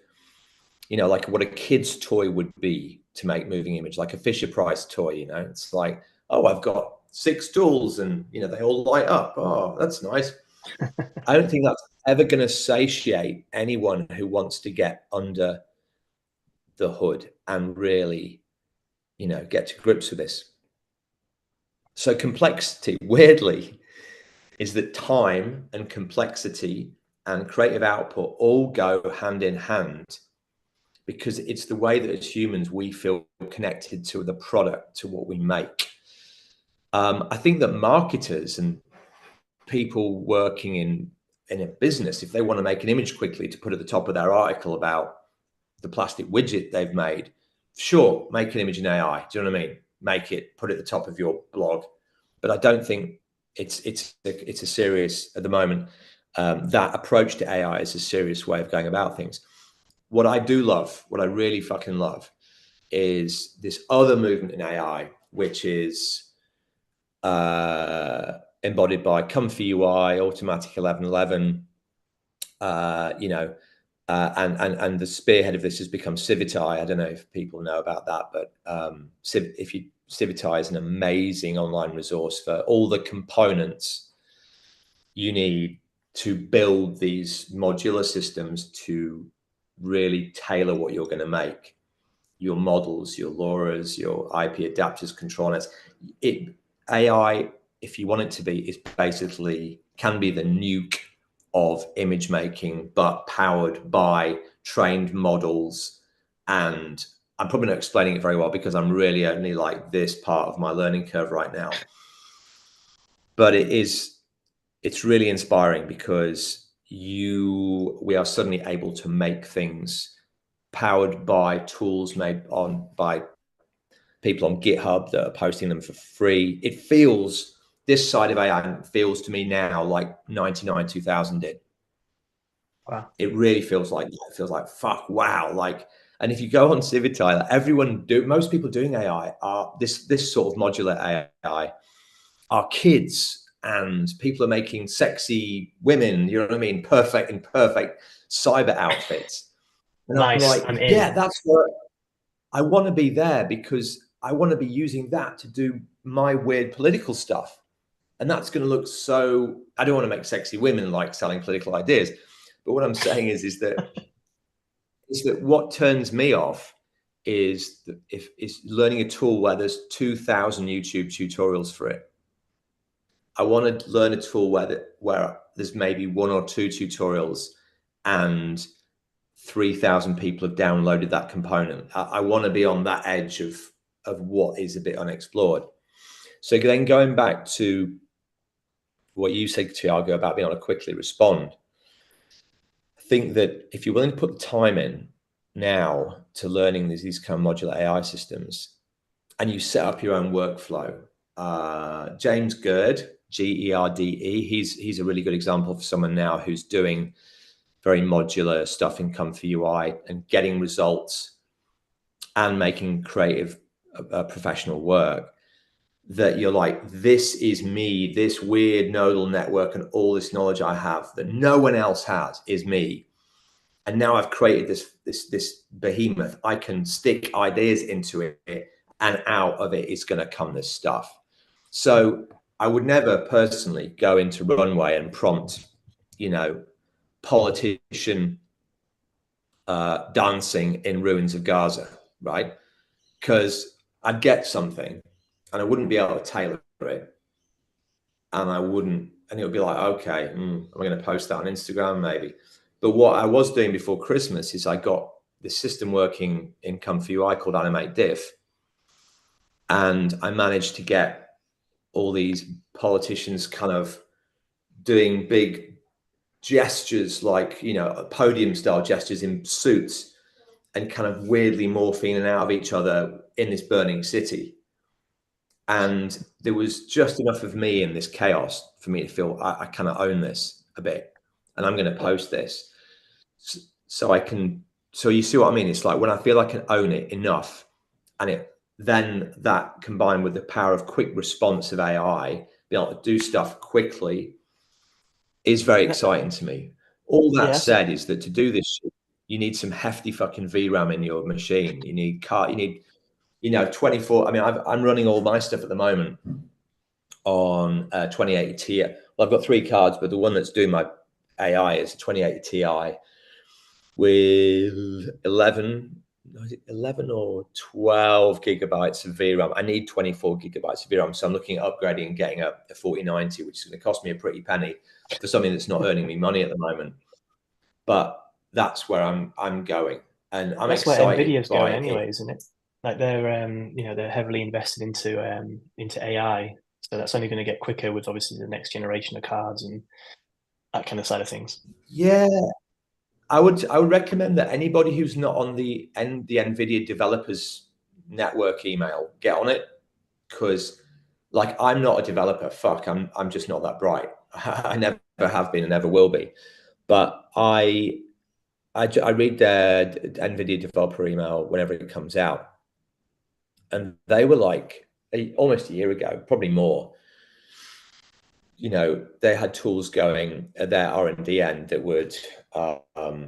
you know, like what a kid's toy would be to make moving image, like a Fisher Price toy. You know, it's like, oh, I've got 6 tools and, you know, they all light up. Oh, that's nice. I don't think that's ever going to satiate anyone who wants to get under the hood and really, you know, get to grips with this. So complexity, weirdly, is that time and complexity and creative output all go hand in hand, because it's the way that as humans we feel connected to the product, to what we make. I think that marketers and people working in a business, if they want to make an image quickly to put at the top of their article about the plastic widget they've made, sure, make an image in AI. Do you know what I mean? Make it, put it at the top of your blog. But I don't think it's a serious, at the moment, that approach to AI is a serious way of going about things. What I do love, what I really fucking love, is this other movement in AI, which is embodied by Comfy UI, Automatic 1111, you know, and the spearhead of this has become Civitai. I don't know if people know about that, but Civitai is an amazing online resource for all the components you need to build these modular systems to really tailor what you're going to make. Your models, your LoRa's, your IP adapters, control nets. AI, if you want it to be, is basically, can be the nuke of image making, but powered by trained models. And I'm probably not explaining it very well because I'm really only like this part of my learning curve right now. But it's really inspiring because we are suddenly able to make things powered by tools made by people on GitHub that are posting them for free. It feels, this side of AI feels to me now like 99, 2000 did. Wow. It really feels like that. It feels like, fuck, wow. Like, and if you go on Civitai, most people doing AI are this sort of modular AI are kids, and people are making sexy women, you know what I mean? Perfect cyber outfits. And Nice. I'm like, yeah, that's what I want to be there, because I want to be using that to do my weird political stuff. And that's going to look so, I don't want to make sexy women like selling political ideas. But what I'm saying is that what turns me off is learning a tool where there's 2,000 YouTube tutorials for it. I want to learn a tool where there's maybe 1 or 2 tutorials and 3,000 people have downloaded that component. I want to be on that edge of what is a bit unexplored. So then going back to what you said, Thiago, about being able to quickly respond, I think that if you're willing to put the time in now to learning these kind of modular AI systems, and you set up your own workflow, James Gerde, Gerde, he's a really good example for someone now who's doing very modular stuff in Comfy UI and getting results and making creative professional work, that you're like, this is me, this weird nodal network and all this knowledge I have that no one else has is me. And now I've created this behemoth. I can stick ideas into it, and out of it is going to come this stuff. So I would never personally go into Runway and prompt, you know, politician dancing in ruins of Gaza, right? Because I'd get something and I wouldn't be able to tailor it, and it would be like, okay, am I going to post that on Instagram? Maybe. But what I was doing before Christmas is I got this system working in Comfy UI called Animate Diff, and I managed to get all these politicians kind of doing big gestures, like, you know, podium style gestures in suits, and kind of weirdly morphing in and out of each other in this burning city. And there was just enough of me in this chaos for me to feel I kind of own this a bit, and I'm going to post this so I can. So you see what I mean? It's like when I feel I can own it enough, and then that combined with the power of quick response of AI, being able to do stuff quickly, is very exciting to me. All that said is that to do this shit, you need some hefty fucking VRAM in your machine. You need 24. I mean, I'm running all my stuff at the moment on 2080 Ti. Well, I've got 3 cards, but the one that's doing my AI is a 2080 Ti with 11 or 12 gigabytes of VRAM. I need 24 gigabytes of VRAM, so I'm looking at upgrading and getting a 4090, which is going to cost me a pretty penny for something that's not earning me money at the moment. But that's where I'm going, and I'm That's excited. Where Nvidia's going anyway, isn't it? Like they're they're heavily invested into AI, so that's only going to get quicker with obviously the next generation of cards and that kind of side of things. Yeah, I would recommend that anybody who's not on the Nvidia developers network email, get on it, because like I'm not a developer. Fuck, I'm just not that bright. I never have been and never will be. But I read their Nvidia developer email whenever it comes out, and they were like almost a year ago, probably more. You know, they had tools going at their R&D end that would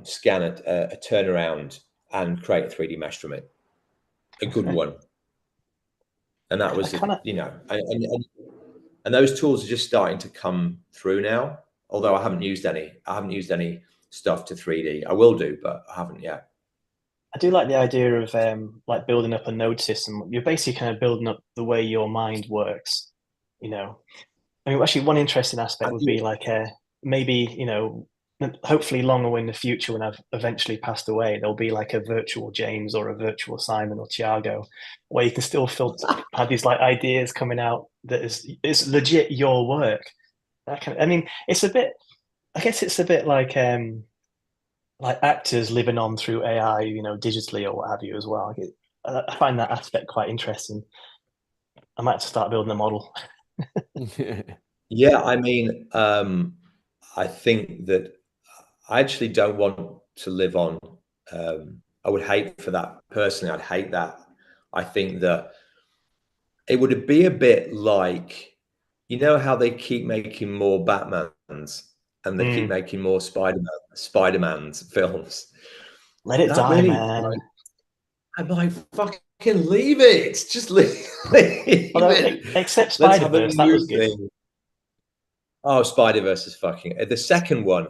scan a turnaround and create a 3D mesh from it, a good one. And that was, and those tools are just starting to come through now. Although I haven't used any stuff to 3D. I will do, but I haven't yet. I do like the idea of like building up a node system. You're basically kind of building up the way your mind works, you know. I mean, actually, one interesting aspect would be like maybe, hopefully longer in the future when I've eventually passed away, there'll be like a virtual James or a virtual Simon or Thiago, where you can still have these like ideas coming out that is legit your work. I mean, it's a bit. I guess it's a bit like actors living on through AI, digitally or what have you as well. I find that aspect quite interesting. I might have to start building a model. Yeah, I mean, I think that I actually don't want to live on. I would hate for that personally. I'd hate that. I think that it would be a bit like, you know, how they keep making more Batmans and they keep making more Spider-Man's films. Let it die, man. Like, I'm like, fucking leave it. Just leave it. Except Spider-Verse, that was good. Oh, Spider-Verse is fucking the second one.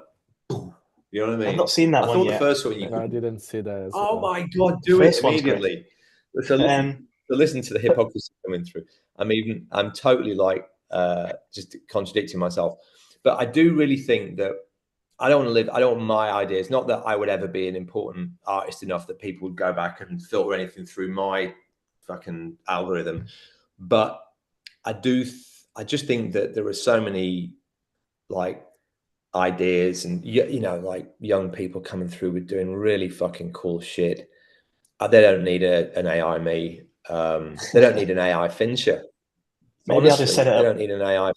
You know what I mean? I've not seen that one yet. I thought the first one I didn't see that as well. well. My God, do it immediately. So listen to the hypocrisy coming through. I'm totally like just contradicting myself. But I do really think that I don't want my ideas. Not that I would ever be an important artist enough that people would go back and filter anything through my fucking algorithm. But I just think that there are so many like ideas and, like young people coming through with doing really fucking cool shit. They don't need an AI me. They don't need an AI Fincher. Maybe honestly, I'll just set it up. They don't need an AI.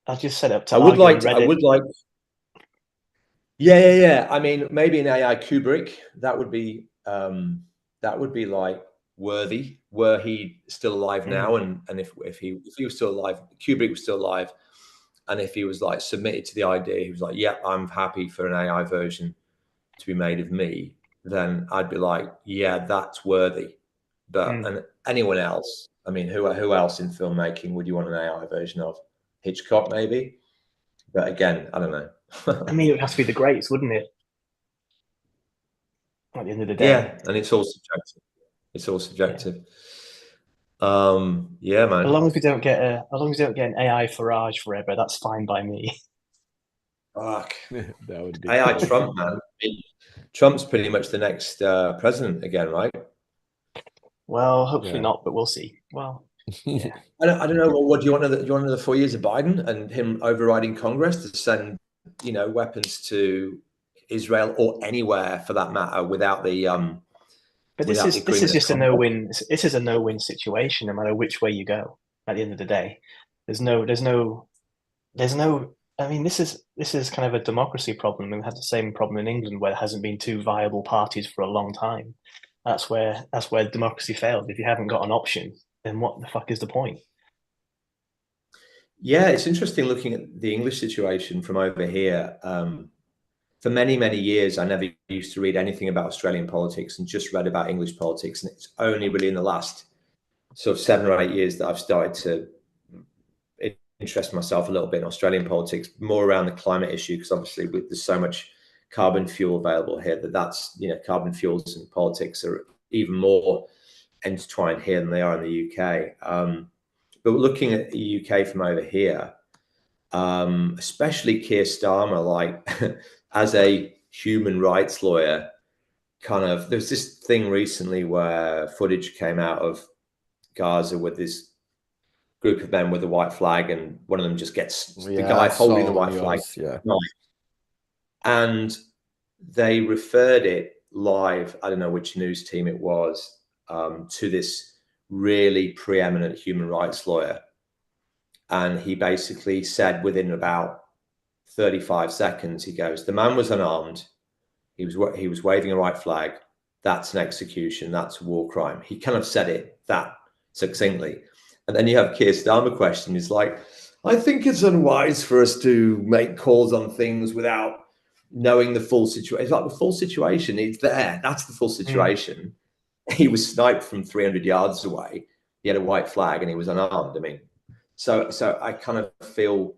I'll just set it up to I would like. Yeah. I mean, maybe an AI Kubrick. That would be like worthy. Were he still alive now, and if he was still alive, Kubrick was still alive, and if he was like submitted to the idea, he was like, "Yeah, I'm happy for an AI version to be made of me," then I'd be like, "Yeah, that's worthy." But and anyone else, I mean, who else in filmmaking would you want an AI version of? Hitchcock, maybe. But again, I don't know. I mean, it would have to be the greats, wouldn't it? At the end of the day. Yeah, and it's all subjective. Yeah, man. As long as we don't get an AI Farage forever, that's fine by me. Fuck. That would be AI Trump, man. I mean, Trump's pretty much the next president again, right? Well, hopefully not, but we'll see. Well, yeah. I don't know. What do you want? Another 4 years of Biden and him overriding Congress to send, weapons to Israel or anywhere for that matter without the But this is just a no-win. This is a no-win situation, no matter which way you go. at the end of the day. There's no. I mean, this is kind of a democracy problem. We've had the same problem in England where there hasn't been two viable parties for a long time. That's where democracy fails. If you haven't got an option, then what the fuck is the point? Yeah, it's interesting looking at the English situation from over here. For many, many years, I never used to read anything about Australian politics and just read about English politics. And it's only really in the last sort of 7 or 8 years that I've started to interest myself a little bit in Australian politics, more around the climate issue, because obviously there's so much carbon fuel available here that's, you know, carbon fuels and politics are even more intertwined here than they are in the UK. But looking at the UK from over here, especially Keir Starmer, like as a human rights lawyer, kind of, there's this thing recently where footage came out of Gaza with this group of men with a white flag, and one of them just gets the guy holding the white flag. Yeah. And they referred it live, I don't know which news team it was, to this really preeminent human rights lawyer. And he basically said within about 35 seconds, he goes, the man was unarmed. He was waving a white flag. That's an execution. That's a war crime. He kind of said it that succinctly. And then you have Keir Starmer question. He's like, I think it's unwise for us to make calls on things without knowing the full situation. It's like the full situation. It's there. That's the full situation. He was sniped from 300 yards away. He had a white flag and he was unarmed. I mean, so I kind of feel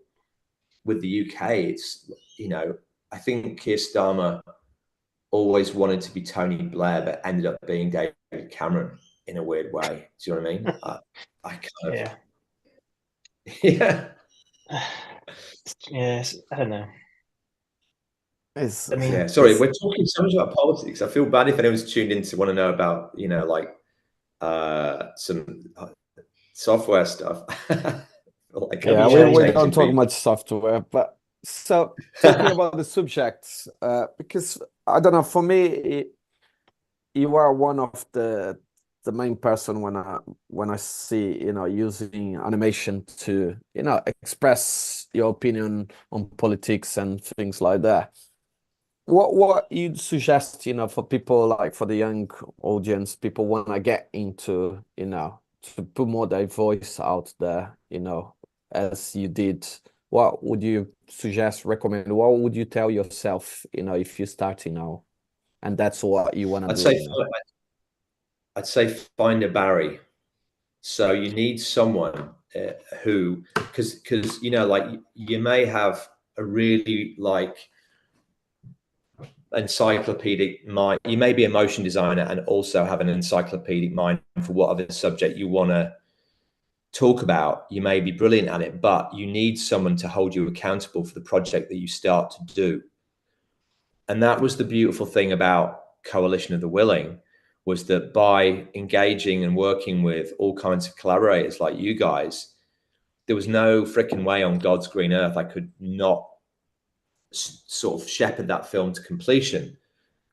with the UK, it's, you know, I think Keir Starmer always wanted to be Tony Blair, but ended up being David Cameron in a weird way. Do you know what I mean? I kind of, yeah. Yes, I don't know. I mean, yeah, sorry, we're talking so much about politics. I feel bad if anyone's tuned in to want to know about, you know, like some software stuff. Like, yeah, we don't talk much software, but so talking about the subjects, because I don't know, for me, you are one of the main person when I see, you know, using animation to, you know, express your opinion on politics and things like that. What you'd suggest, you know, for people, like for the young audience, people want to get into, you know, to put more their voice out there, you know, as you did? What would you suggest, recommend? What would you tell yourself, you know, if you're starting now and that's what you want to do? I'd say find a Barry. So you need someone who, because you know, like you may have a really like encyclopedic mind. You may be a motion designer and also have an encyclopedic mind for whatever subject you want to talk about. You may be brilliant at it, but you need someone to hold you accountable for the project that you start to do. And that was the beautiful thing about Coalition of the Willing, was that by engaging and working with all kinds of collaborators like you guys, there was no freaking way on God's green earth I could not sort of shepherd that film to completion,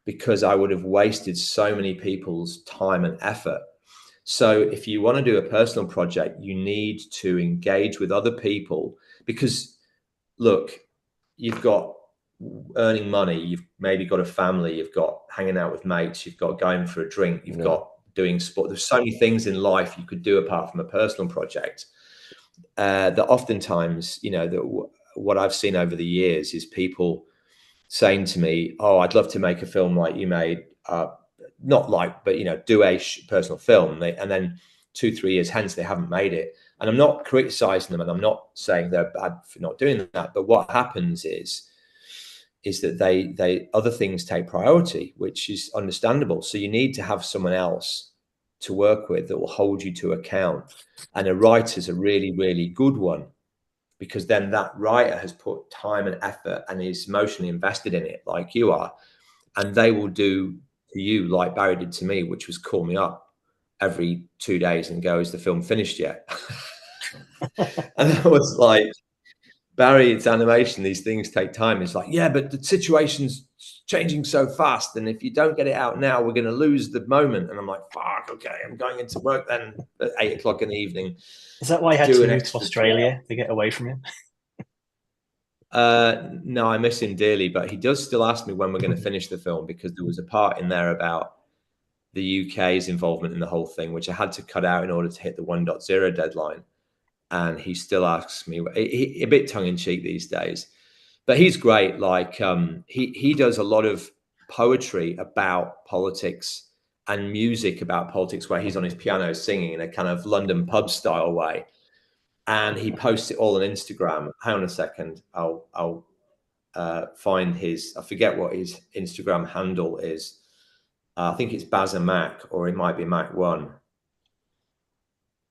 because I would have wasted so many people's time and effort. So if you want to do a personal project, you need to engage with other people, because look, you've got earning money, you've maybe got a family, you've got hanging out with mates, you've got going for a drink, you've got doing sport. There's so many things in life you could do apart from a personal project, that oftentimes, you know, that what I've seen over the years is people saying to me, oh, I'd love to make a film like you made, not like, but, you know, do a personal film. And then 2-3 years hence, they haven't made it. And I'm not criticizing them, and I'm not saying they're bad for not doing that. But what happens is that they other things take priority, which is understandable. So you need to have someone else to work with that will hold you to account. And a writer's a really, really good one, because then that writer has put time and effort and is emotionally invested in it, like you are. And they will do to you like Barry did to me, which was call me up every 2 days and go, is the film finished yet? And I was like, Barry, it's animation. These things take time. It's like, yeah, but the situation's changing so fast, and if you don't get it out now, we're going to lose the moment. And I'm like, fuck, okay, I'm going into work then at 8 o'clock in the evening. Is that why you had to move to Australia to get away from him? No, I miss him dearly, but he does still ask me when we're going to finish the film, because there was a part in there about the UK's involvement in the whole thing, which I had to cut out in order to hit the 1.0 deadline. And he still asks me, a bit tongue in cheek these days, but he's great. Like, he does a lot of poetry about politics and music about politics, where he's on his piano singing in a kind of London pub style way. And he posts it all on Instagram. Hang on a second. I'll find his, I forget what his Instagram handle is. I think it's Bazza Mac, or it might be Mac1.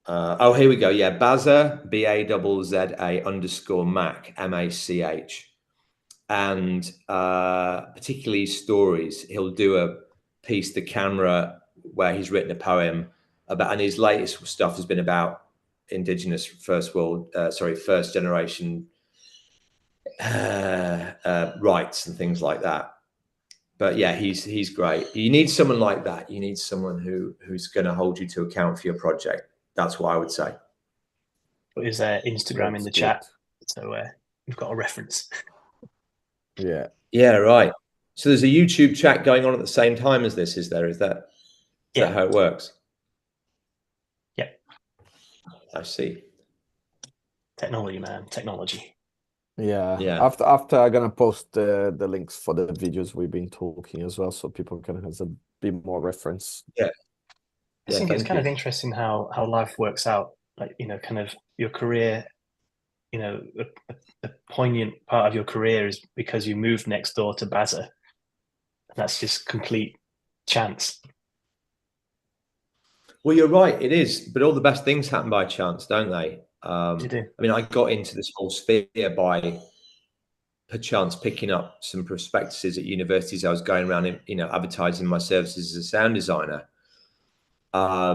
Oh, here we go. Yeah, Bazza, BAZZA _Mac, MACH. And particularly stories. He'll do a piece, The Camera, where he's written a poem about, and his latest stuff has been about Indigenous first generation rights and things like that. But yeah, he's great. You need someone like that. You need someone who's going to hold you to account for your project. That's what I would say. Put his Instagram in the chat, so we've got a reference. Yeah. Yeah, right. So there's a YouTube chat going on at the same time as this, is there? Is that how it works? Yeah. I see. Technology, man. Technology. Yeah. Yeah. After I'm gonna post the links for the videos we've been talking as well, so people can have a bit more reference. Yeah. I think it's kind of interesting how life works out. Like, you know, kind of your career, you know, a poignant part of your career is because you moved next door to Bazza. And that's just complete chance. Well, you're right. It is. But all the best things happen by chance, don't they? You do. I mean, I got into this whole sphere by perchance picking up some prospectuses at universities. I was going around, you know, advertising my services as a sound designer. I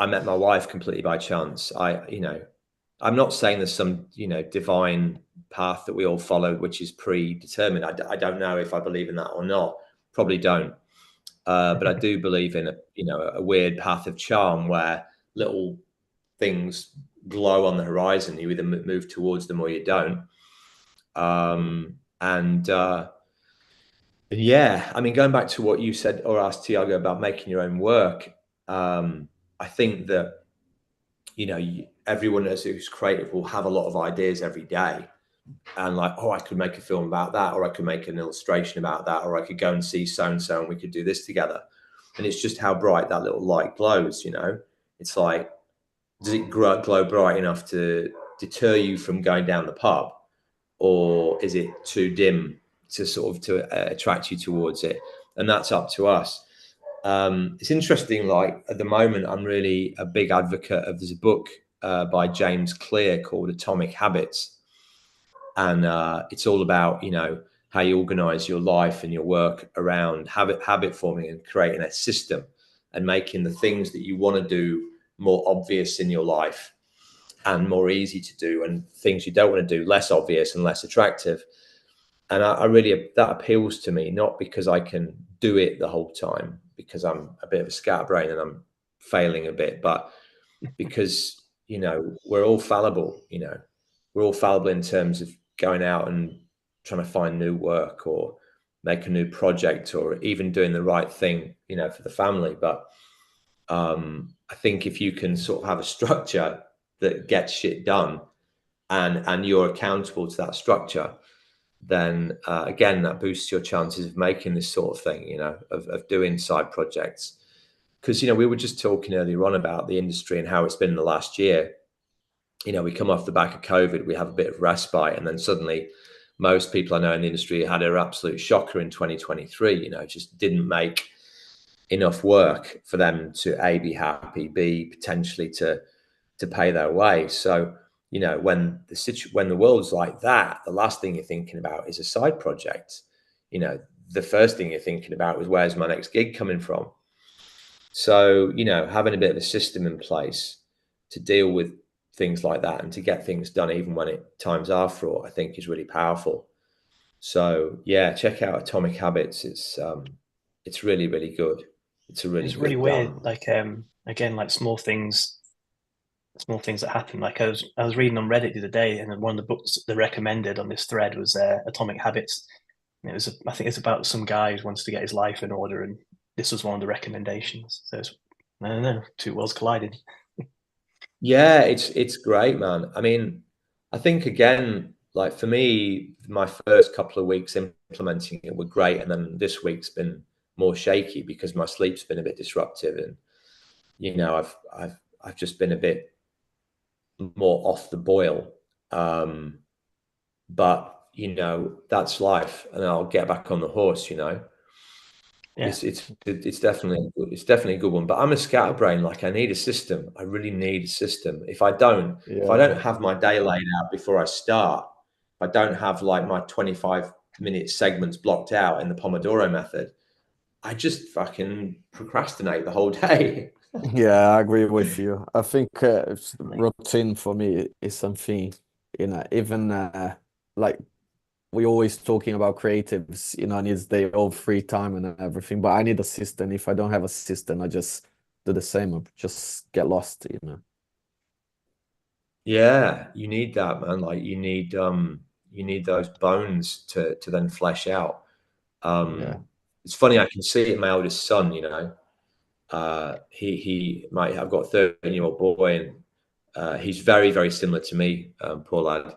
met my wife completely by chance. I'm not saying there's some, you know, divine path that we all follow, which is predetermined. I don't know if I believe in that or not. Probably don't. But I do believe in a weird path of charm where little things glow on the horizon. You either move towards them or you don't. Yeah, I mean, going back to what you said or asked Thiago about making your own work, I think that, you know, everyone who's creative will have a lot of ideas every day, and like, oh, I could make a film about that, or I could make an illustration about that, or I could go and see so-and-so and we could do this together. And it's just how bright that little light glows, you know. It's like, does it glow bright enough to deter you from going down the pub, or is it too dim to sort of attract you towards it? And that's up to us. It's interesting, like at the moment, I'm really a big advocate of, there's a book by James Clear called Atomic Habits. And it's all about, you know, how you organize your life and your work around habit forming and creating a system and making the things that you want to do more obvious in your life and more easy to do, and things you don't want to do less obvious and less attractive. And I really, that appeals to me, not because I can do it the whole time, because I'm a bit of a scatterbrain and I'm failing a bit, but because, you know, we're all fallible, you know, we're all fallible in terms of going out and trying to find new work or make a new project or even doing the right thing, you know, for the family. But I think if you can sort of have a structure that gets shit done and you're accountable to that structure, then again, that boosts your chances of making this sort of thing, you know, of doing side projects. Because, you know, we were just talking earlier on about the industry and how it's been in the last year. You know, we come off the back of COVID, we have a bit of respite, and then suddenly most people I know in the industry had an absolute shocker in 2023, you know, just didn't make enough work for them to A, be happy, B, potentially to pay their way. So, you know, when the world's like that, the last thing you're thinking about is a side project. You know, the first thing you're thinking about is, where's my next gig coming from? So, you know, having a bit of a system in place to deal with things like that and to get things done even when times are fraught, I think is really powerful. So yeah, check out Atomic Habits. It's really, really good. It's a really It's really good weird. Like again, like small things that happen. Like I was reading on Reddit the other day, and then one of the books they recommended on this thread was Atomic Habits. And it was I think it's about some guy who wants to get his life in order, and this was one of the recommendations. So it's, I don't know, two worlds collided. Yeah, it's great, man. I mean, I think again, like for me, my first couple of weeks implementing it were great, and then this week's been more shaky because my sleep's been a bit disruptive, and I've just been a bit more off the boil. But that's life, and I'll get back on the horse. Yeah. It's definitely a good one. But I'm a scatterbrain. Like I need a system. I really need a system. If I don't have my day laid out before I start, if I don't have like my 25-minute segments blocked out in the Pomodoro method, I just fucking procrastinate the whole day. Yeah, I agree with you. I think routine for me is something, even like we always talking about creatives, needs their own free time and everything, but I need a system. If I don't have a system, I just do the same, I just get lost. Yeah, you need that, man. Like you need those bones to then flesh out. Yeah. It's funny, I can see it in my oldest son, I've got a 13-year-old boy, and he's very, very similar to me, poor lad.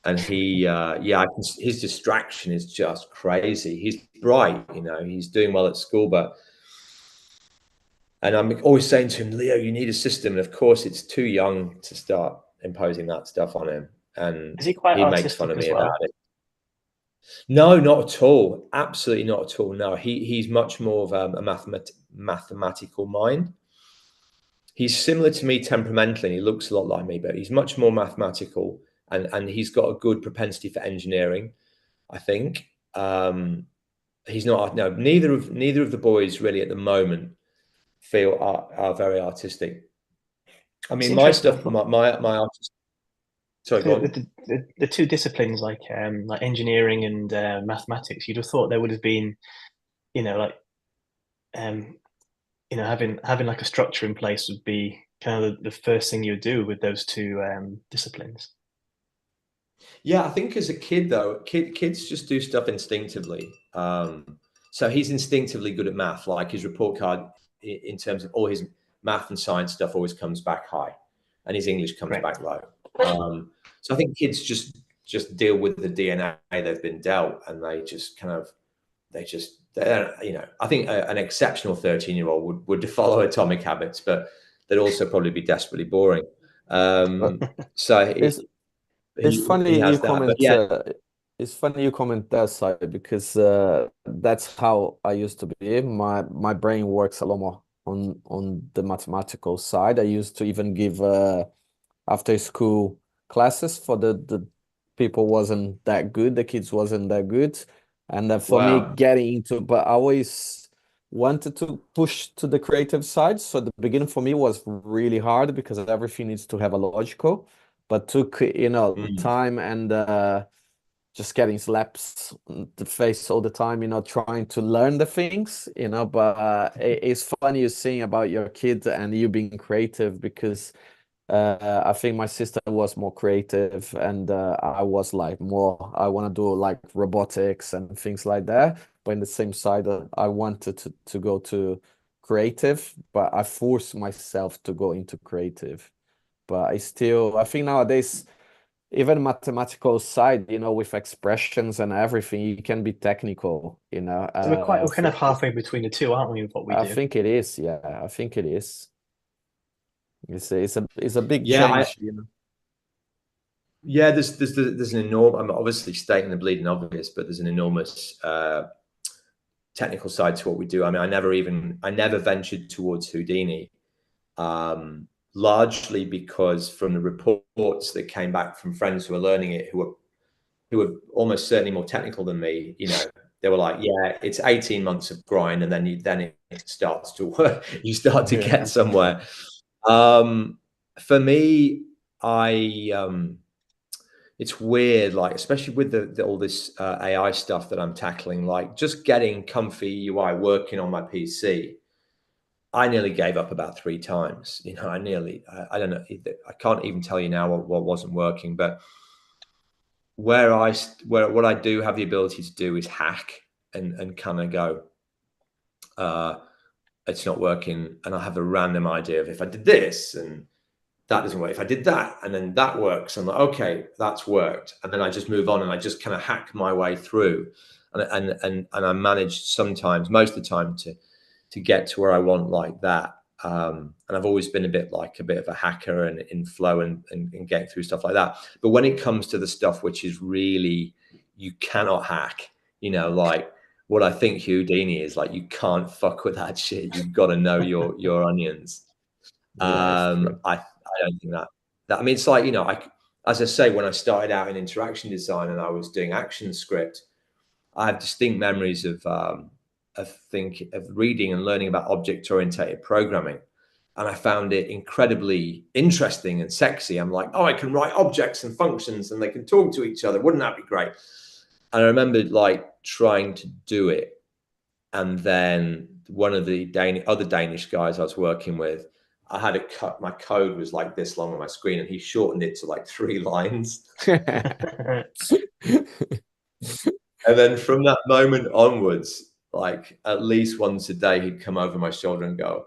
And his distraction is just crazy. He's bright, he's doing well at school, and I'm always saying to him, Leo, you need a system. And of course, it's too young to start imposing that stuff on him. And Is he quite he makes fun artistic of as me well? about it. No, not at all. Absolutely not at all. No, he's much more of a mathematical mind. He's similar to me temperamentally, and he looks a lot like me, but he's much more mathematical, and he's got a good propensity for engineering, I think. He's not. No, neither of the boys really at the moment feel are very artistic. I It's mean, my interesting. I stuff, thought my artist. Sorry, go on. the two disciplines like engineering and mathematics, you'd have thought there would have been, like um, having like a structure in place would be kind of the first thing you would do with those two disciplines. Yeah, I think as a kid though, kids just do stuff instinctively. So he's instinctively good at math. Like his report card, in terms of all his math and science stuff, always comes back high, and his English comes Great. back low. So I think kids just deal with the DNA they've been dealt, and they don't. I think an exceptional 13-year-old would follow Atomic Habits, but they'd also probably be desperately boring. So It's he funny you has that, but comment. yeah. It's funny you comment that side because that's how I used to be. My brain works a lot more on the mathematical side. I used to even give after school classes for the people wasn't that good. The kids wasn't that good, and for me Wow. getting into, but I always wanted to push to the creative side. So the beginning for me was really hard because everything needs to have a logical, but took time and just getting slaps on the face all the time, trying to learn the things, but it's funny you saying about your kid and you being creative because I think my sister was more creative and I was like more, I want to do like robotics and things like that. But in the same side, I wanted to go to creative, but I forced myself to go into creative. But I think nowadays, even mathematical side, with expressions and everything, you can be technical, So we're kind of halfway between the two, aren't we, with what we I do? think it is, yeah. I think it is. It's a big Yeah, change. yeah. There's an enormous. I'm obviously stating the bleeding obvious, but there's an enormous technical side to what we do. I mean, I never ventured towards Houdini, largely because from the reports that came back from friends who are learning it, who were almost certainly more technical than me, they were like, yeah, it's 18 months of grind, and then it starts to work. You start to get somewhere. For me, it's weird, like, especially with all this AI stuff that I'm tackling, like just getting comfy UI working on my PC. I nearly gave up about 3 times. You know, I don't know. I can't even tell you now what wasn't working, but where what I do have the ability to do is hack and kind of go, it's not working. And I have a random idea of if I did this and that doesn't work. If I did that and then that works, I'm like, okay, that's worked. And then I just move on and I just kind of hack my way through. And I manage sometimes, most of the time, to get to where I want like that. And I've always been a bit of a hacker and in flow and getting through stuff like that. But when it comes to the stuff which is really, you cannot hack, you know, like what I think Houdini is, like, you can't fuck with that shit. You've got to know your onions. I don't think that I mean, it's like, you know, as I say, when I started out in interaction design and I was doing action script, I have distinct memories of reading and learning about object-oriented programming. And I found it incredibly interesting and sexy. I'm like, oh, I can write objects and functions and they can talk to each other. Wouldn't that be great? And I remember like trying to do it. And then one of the other Danish guys I was working with, I had my code was like this long on my screen and he shortened it to like 3 lines. And then from that moment onwards, like at least once a day, he'd come over my shoulder and go,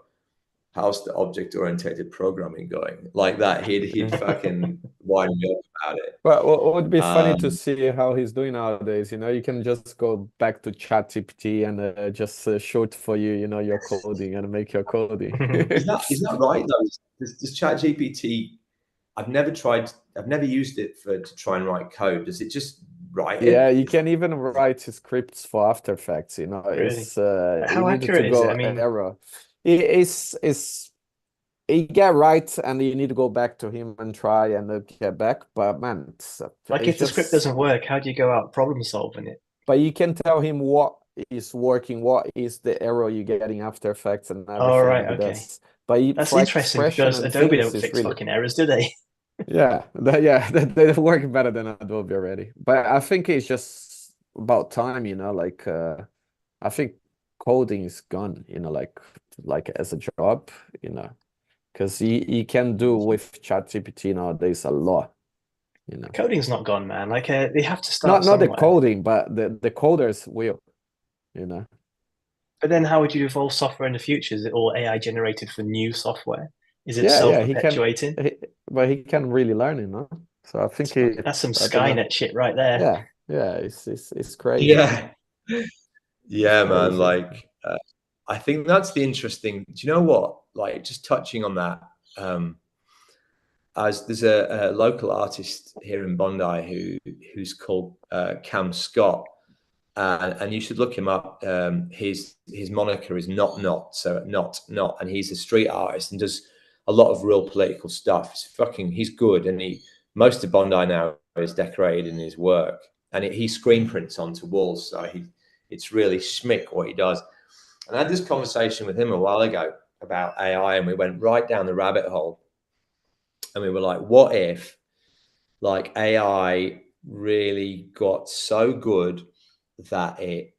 how's the object-oriented programming going? Like that, he'd fucking wind me up about it. Well, it would be funny to see how he's doing nowadays. You know, you can just go back to ChatGPT and just show it for you, you know, your coding and make your coding. Is that right though? Does ChatGPT? I've never used it to try and write code. Does it just write it? Yeah, you can even write scripts for After Effects. You know, Really? it's How you need accurate to is go it? I mean, error. It's you get right, and you need to go back to him and try and get back. But man, like it's if the script just. doesn't work, how do you go out problem solving it? But you can tell him what is working, what is the error you're getting After Effects and everything. Oh, right, okay. But That's for interesting expression because and Adobe things, don't it's fix really. fucking errors, do they? Yeah, they work better than Adobe already. But I think it's just about time, you know, like I think coding is gone, you know, like as a job, you know, because you can do with ChatGPT nowadays a lot, you know. Coding's not gone, man. Like they have to start Not the somewhere. coding, but the coders will, you know. But then how would you evolve software in the future? Is it all AI generated for new software? Is it Yeah, he can, self-perpetuating? but he can really learn, you know. So I think That's some I don't know. Skynet shit right there. Yeah, it's crazy. Yeah, yeah, It's man. crazy. Like, I think that's the interesting. Do you know what? Like, just touching on that. As there's a local artist here in Bondi who's called Cam Scott, and you should look him up. His moniker is Not, so not, and he's a street artist and does a lot of real political stuff. He's good, and most of Bondi now is decorated in his work, and he screen prints onto walls, so it's really schmick what he does. And I had this conversation with him a while ago about AI, and we went right down the rabbit hole. And we were like, what if like AI really got so good that it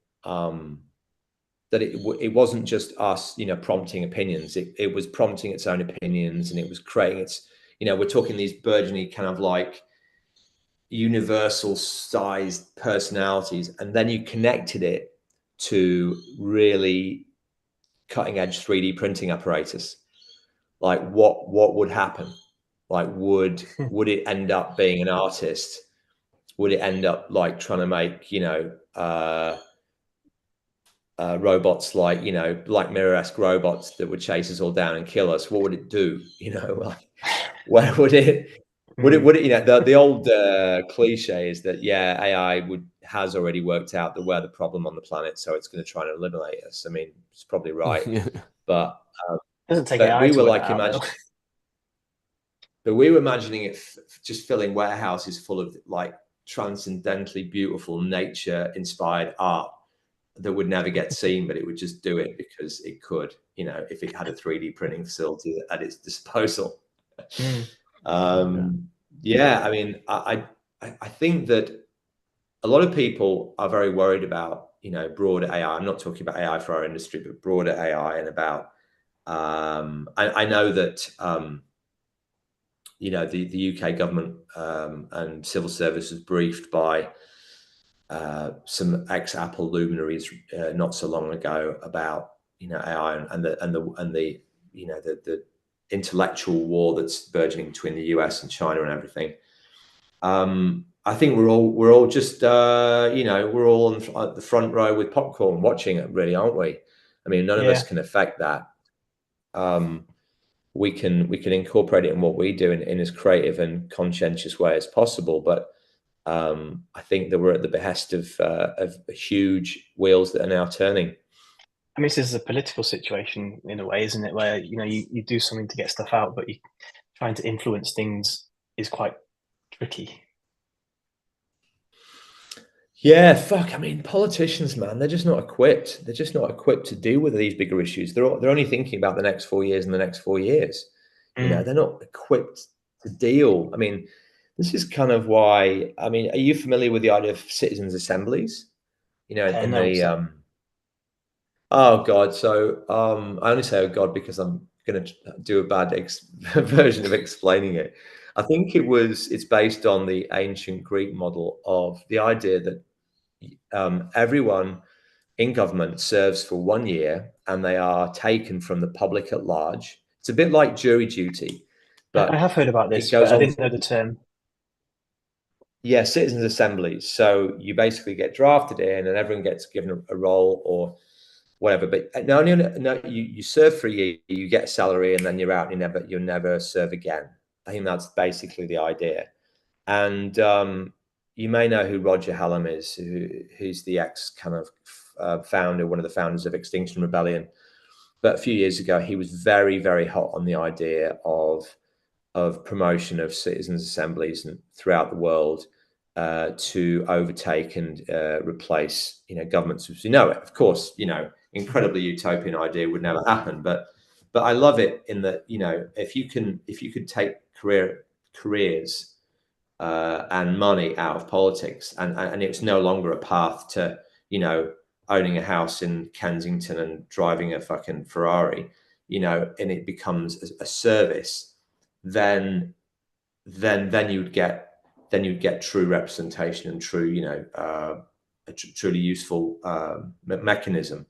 wasn't just us, you know, prompting opinions. It was prompting its own opinions, and it was creating its, you know, we're talking these burgeoning kind of like universal sized personalities, and then you connected it to really cutting edge 3D printing apparatus. Like what would happen? Like would it end up being an artist? Would it end up like trying to make, you know, robots like, you know, Black Mirror-esque robots that would chase us all down and kill us? What would it do? You know, like, where would it, you know, the old cliche is that, yeah, AI has already worked out that we're the problem on the planet, so it's going to try and eliminate us. I mean, it's probably right, but doesn't take AI we to were work like that out, imagining, though. but we were imagining it just filling warehouses full of like transcendentally beautiful nature-inspired art that would never get seen, but it would just do it because it could, you know, if it had a 3D printing facility at its disposal. Yeah, I mean, I think that a lot of people are very worried about, you know, broader AI. I'm not talking about AI for our industry, but broader AI, and about I know that you know, the UK government and civil service was briefed by some ex-Apple luminaries not so long ago about, you know, AI and the you know, the intellectual war that's burgeoning between the US and China and everything. I think we're all just you know, we're all on the front row with popcorn watching it, really, aren't we? I mean, none of us can affect that. We can incorporate it in what we do in as creative and conscientious way as possible, but I think that we're at the behest of huge wheels that are now turning. I mean, this is a political situation in a way, isn't it? Where, you know, you do something to get stuff out, but you trying to influence things is quite tricky. Yeah, fuck. I mean, politicians, man, they're just not equipped. They're just not equipped to deal with these bigger issues. They're only thinking about the next 4 years and the next 4 years. You know, they're not equipped to deal. I mean, this is kind of why. I mean, are you familiar with the idea of citizens' assemblies? You know, in No, the oh God. So I only say oh God because I'm going to do a bad version of explaining it. I think it's based on the ancient Greek model of the idea that everyone in government serves for 1 year and they are taken from the public at large. It's a bit like jury duty, but I have heard about this, it goes but I on. didn't know the term. Yeah, citizens' assemblies. So you basically get drafted in, and everyone gets given a role or whatever. But no, you serve for a year, you get a salary, and then you're out. And you'll never serve again. I think that's basically the idea. And you may know who Roger Hallam is, who's the ex kind of founder, one of the founders of Extinction Rebellion. But a few years ago, he was very, very hot on the idea of promotion of citizens' assemblies and throughout the world to overtake and replace, you know, governments as we know it. Of course, you know, incredibly utopian idea would never happen, but I love it in that, you know, if you could take careers and money out of politics, and it's no longer a path to, you know, owning a house in Kensington and driving a fucking Ferrari, you know, and it becomes a service, then you'd get true representation and true, you know, a truly useful mechanism.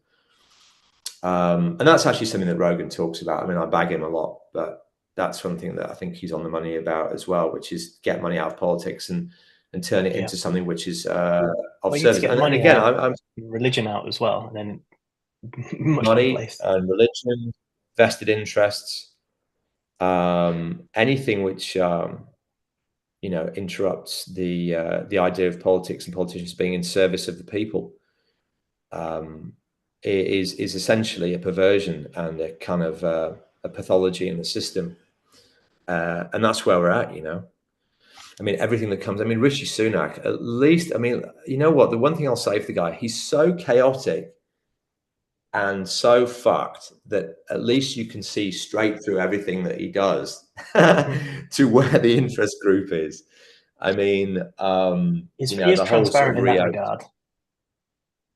And that's actually something that Rogan talks about. I mean, I bag him a lot, but that's one thing that I think he's on the money about as well, which is get money out of politics and turn it into something which is of service. And again, I'm religion out as well, and then much money and religion, vested interests, anything which you know, interrupts the idea of politics and politicians being in service of the people is essentially a perversion and a kind of a pathology in the system, and that's where we're at. You know, I mean, everything that comes. I mean, Rishi Sunak, at least. I mean, you know what? The one thing I'll say for the guy, he's so chaotic and so fucked that at least you can see straight through everything that he does to where the interest group is. I mean, he's the whole transparent sort of in that regard.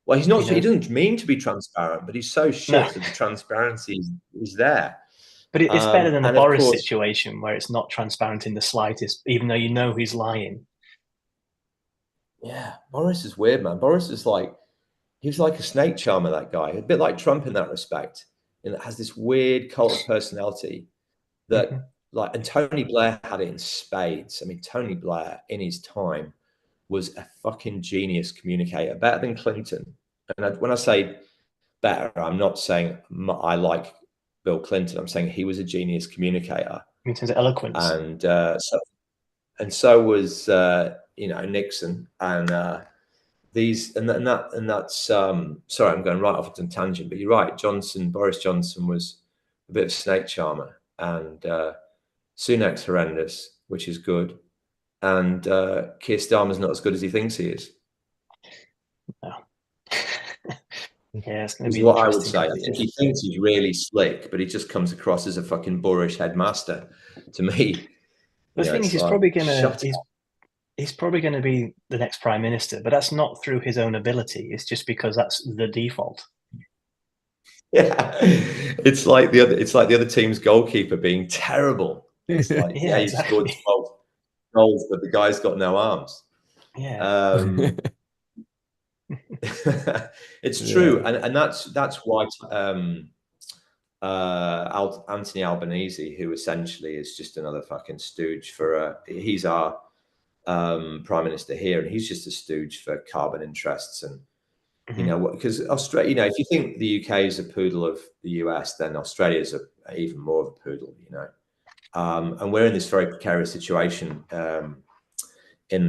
Well, he's not. You know? He doesn't mean to be transparent, but he's so shit that the transparency is there. But it's better than the Boris situation where it's not transparent in the slightest, even though you know he's lying. Yeah, Boris is weird, man. Boris is like, he's like a snake charmer, that guy. A bit like Trump in that respect. And it has this weird cult of personality that, like, and Tony Blair had it in spades. I mean, Tony Blair in his time was a fucking genius communicator, better than Clinton. And when I say better, I'm not saying I like Bill Clinton. I'm saying he was a genius communicator. In terms of eloquence. And so was you know, Nixon and that's sorry, I'm going right off on a tangent, but you're right. Boris Johnson was a bit of a snake charmer, and Sunak's horrendous, which is good, and Keir Starmer's not as good as he thinks he is. No. Yeah, it's going to is be what I would say. I think he thinks he's really slick, but he just comes across as a fucking boorish headmaster to me. The thing is, he's probably going to. he's probably going to be the next prime minister, but that's not through his own ability. It's just because that's the default. Yeah, it's like the other team's goalkeeper being terrible. It's like, Yeah, he scored exactly. 12 goals, but the guy's got no arms. Yeah. It's true, Yeah. and that's why Anthony Albanese, who essentially is just another fucking stooge for he's our prime minister here, and he's just a stooge for carbon interests. And you know what, because Australia, you know, if you think the UK is a poodle of the US, then Australia's even more of a poodle, you know. And we're in this very precarious situation in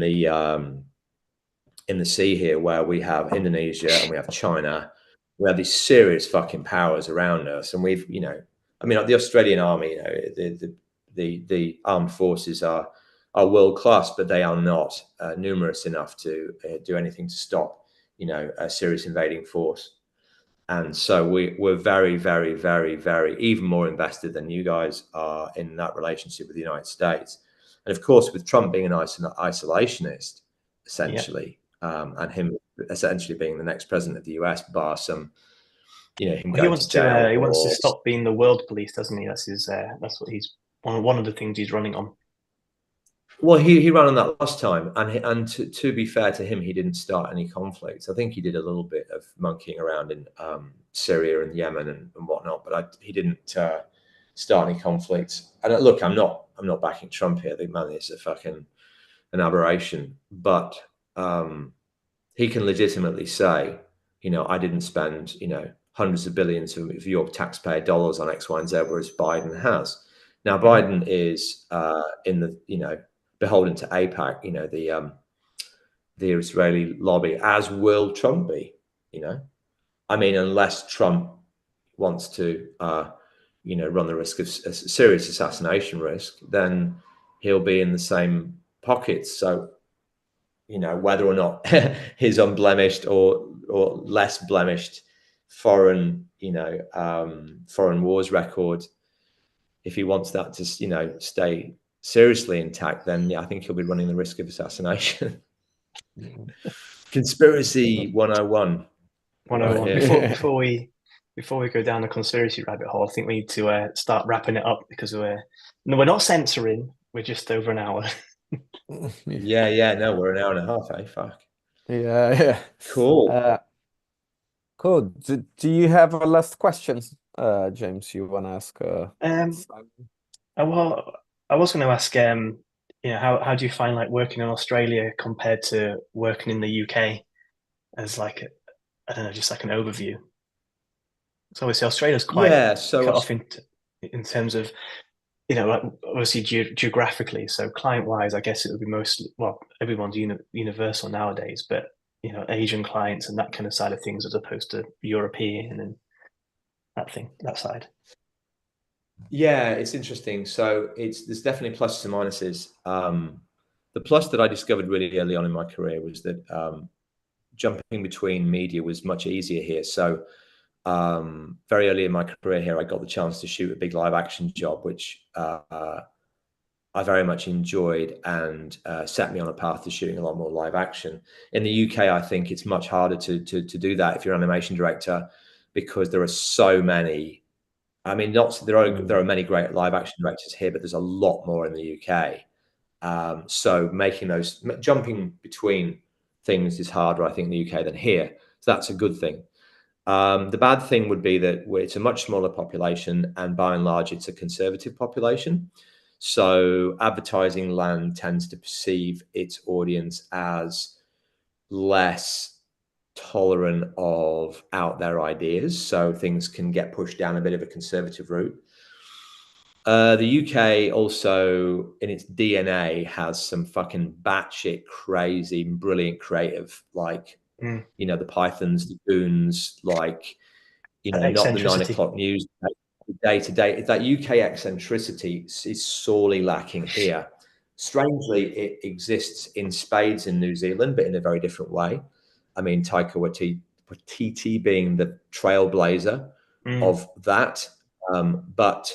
the sea here, where we have Indonesia and we have China. We have these serious fucking powers around us, and we've, you know, I mean, the Australian army, you know, the armed forces are world class, but they are not numerous enough to do anything to stop, you know, a serious invading force. And so we're very, very, very, very even more invested than you guys are in that relationship with the United States. And of course, with Trump being an isolationist, essentially, and him essentially being the next president of the US, bar some, you know, him Well, he going wants to jail. he wants to stop being the world police, doesn't he? That's his. That's what he's one of the things he's running on. Well, he ran on that last time, and to be fair to him, he didn't start any conflicts. I think he did a little bit of monkeying around in Syria and Yemen and whatnot, but he didn't start any conflicts. And look, I'm not backing Trump here. The man is a fucking an aberration, but he can legitimately say, you know, I didn't spend, you know, hundreds of billions of your taxpayer dollars on X, Y, and Z, whereas Biden has. Now, Biden is in the, you know, beholden to AIPAC, you know, the Israeli lobby, as will Trump be, you know. I mean, unless Trump wants to, you know, run the risk of a serious assassination risk, then he'll be in the same pockets. So, you know, whether or not his unblemished or less blemished foreign, you know, foreign wars record, if he wants that to, you know, stay seriously intact, then yeah, I think he'll be running the risk of assassination. Conspiracy 101. 101. Before we go down the conspiracy rabbit hole, I think we need to start wrapping it up, because we're not censoring. We're just over an hour. Yeah. No, we're an hour and a half. Fuck. Yeah. Cool. Cool. Do you have a last question, James? You want to ask? Well, I was going to ask, you know, how do you find like working in Australia compared to working in the UK, as like I don't know, just like an overview. So obviously Australia's quite cut off in terms of, you know, like obviously geographically. So client-wise, I guess it would be mostly, well, everyone's universal nowadays, but you know, Asian clients and that kind of side of things, as opposed to European and that side. Yeah, it's interesting. So there's definitely pluses and minuses. The plus that I discovered really early on in my career was that jumping between media was much easier here. So very early in my career here, I got the chance to shoot a big live action job, which I very much enjoyed, and set me on a path to shooting a lot more live action. In the UK, I think it's much harder to do that if you're an animation director, because there are so many. I mean, there are many great live action directors here, but there's a lot more in the UK. So making those jumping between things is harder, I think, in the UK than here. So that's a good thing. The bad thing would be that it's a much smaller population, and by and large, it's a conservative population. So advertising land tends to perceive its audience as less tolerant of out there ideas. So things can get pushed down a bit of a conservative route. The UK also, in its DNA, has some fucking batshit crazy, brilliant creative, like, you know, the Pythons, the Goons, like, you know, not the 9 o'clock news, day to day. That UK eccentricity is sorely lacking here. Strangely, it exists in spades in New Zealand, but in a very different way. I mean, Taika Waititi being the trailblazer of that, but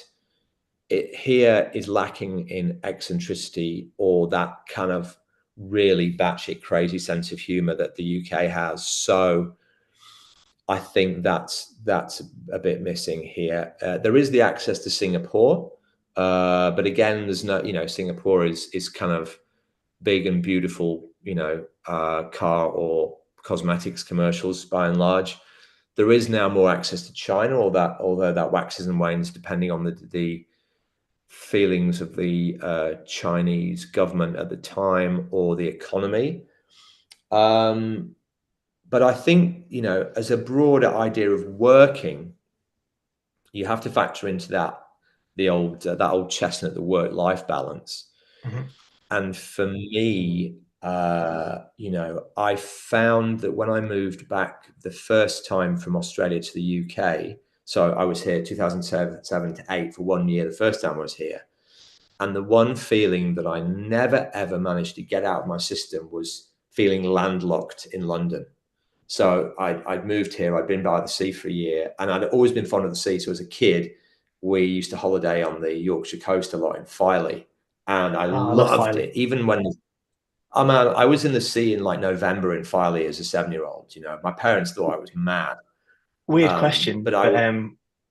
it here is lacking in eccentricity or that kind of really batshit crazy sense of humor that the UK has. So I think that's a bit missing here. There is the access to Singapore, but again, there's no, Singapore is kind of big and beautiful, car or cosmetics commercials by and large. There is now more access to China, although that waxes and wanes depending on the feelings of the Chinese government at the time or the economy. But I think, as a broader idea of working, you have to factor into that old chestnut, the work-life balance. Mm-hmm. And for me, I found that when I moved back the first time from Australia to the UK, so I was here 2007 to 8 for 1 year, the first time I was here. And the one feeling that I never, ever managed to get out of my system was feeling landlocked in London. So I'd moved here, I'd been by the sea for a year, and I'd always been fond of the sea. So as a kid, we used to holiday on the Yorkshire coast a lot in Filey, and I loved it. Even when I was in the sea in like November in Filey as a 7-year-old. My parents thought I was mad. Weird question, but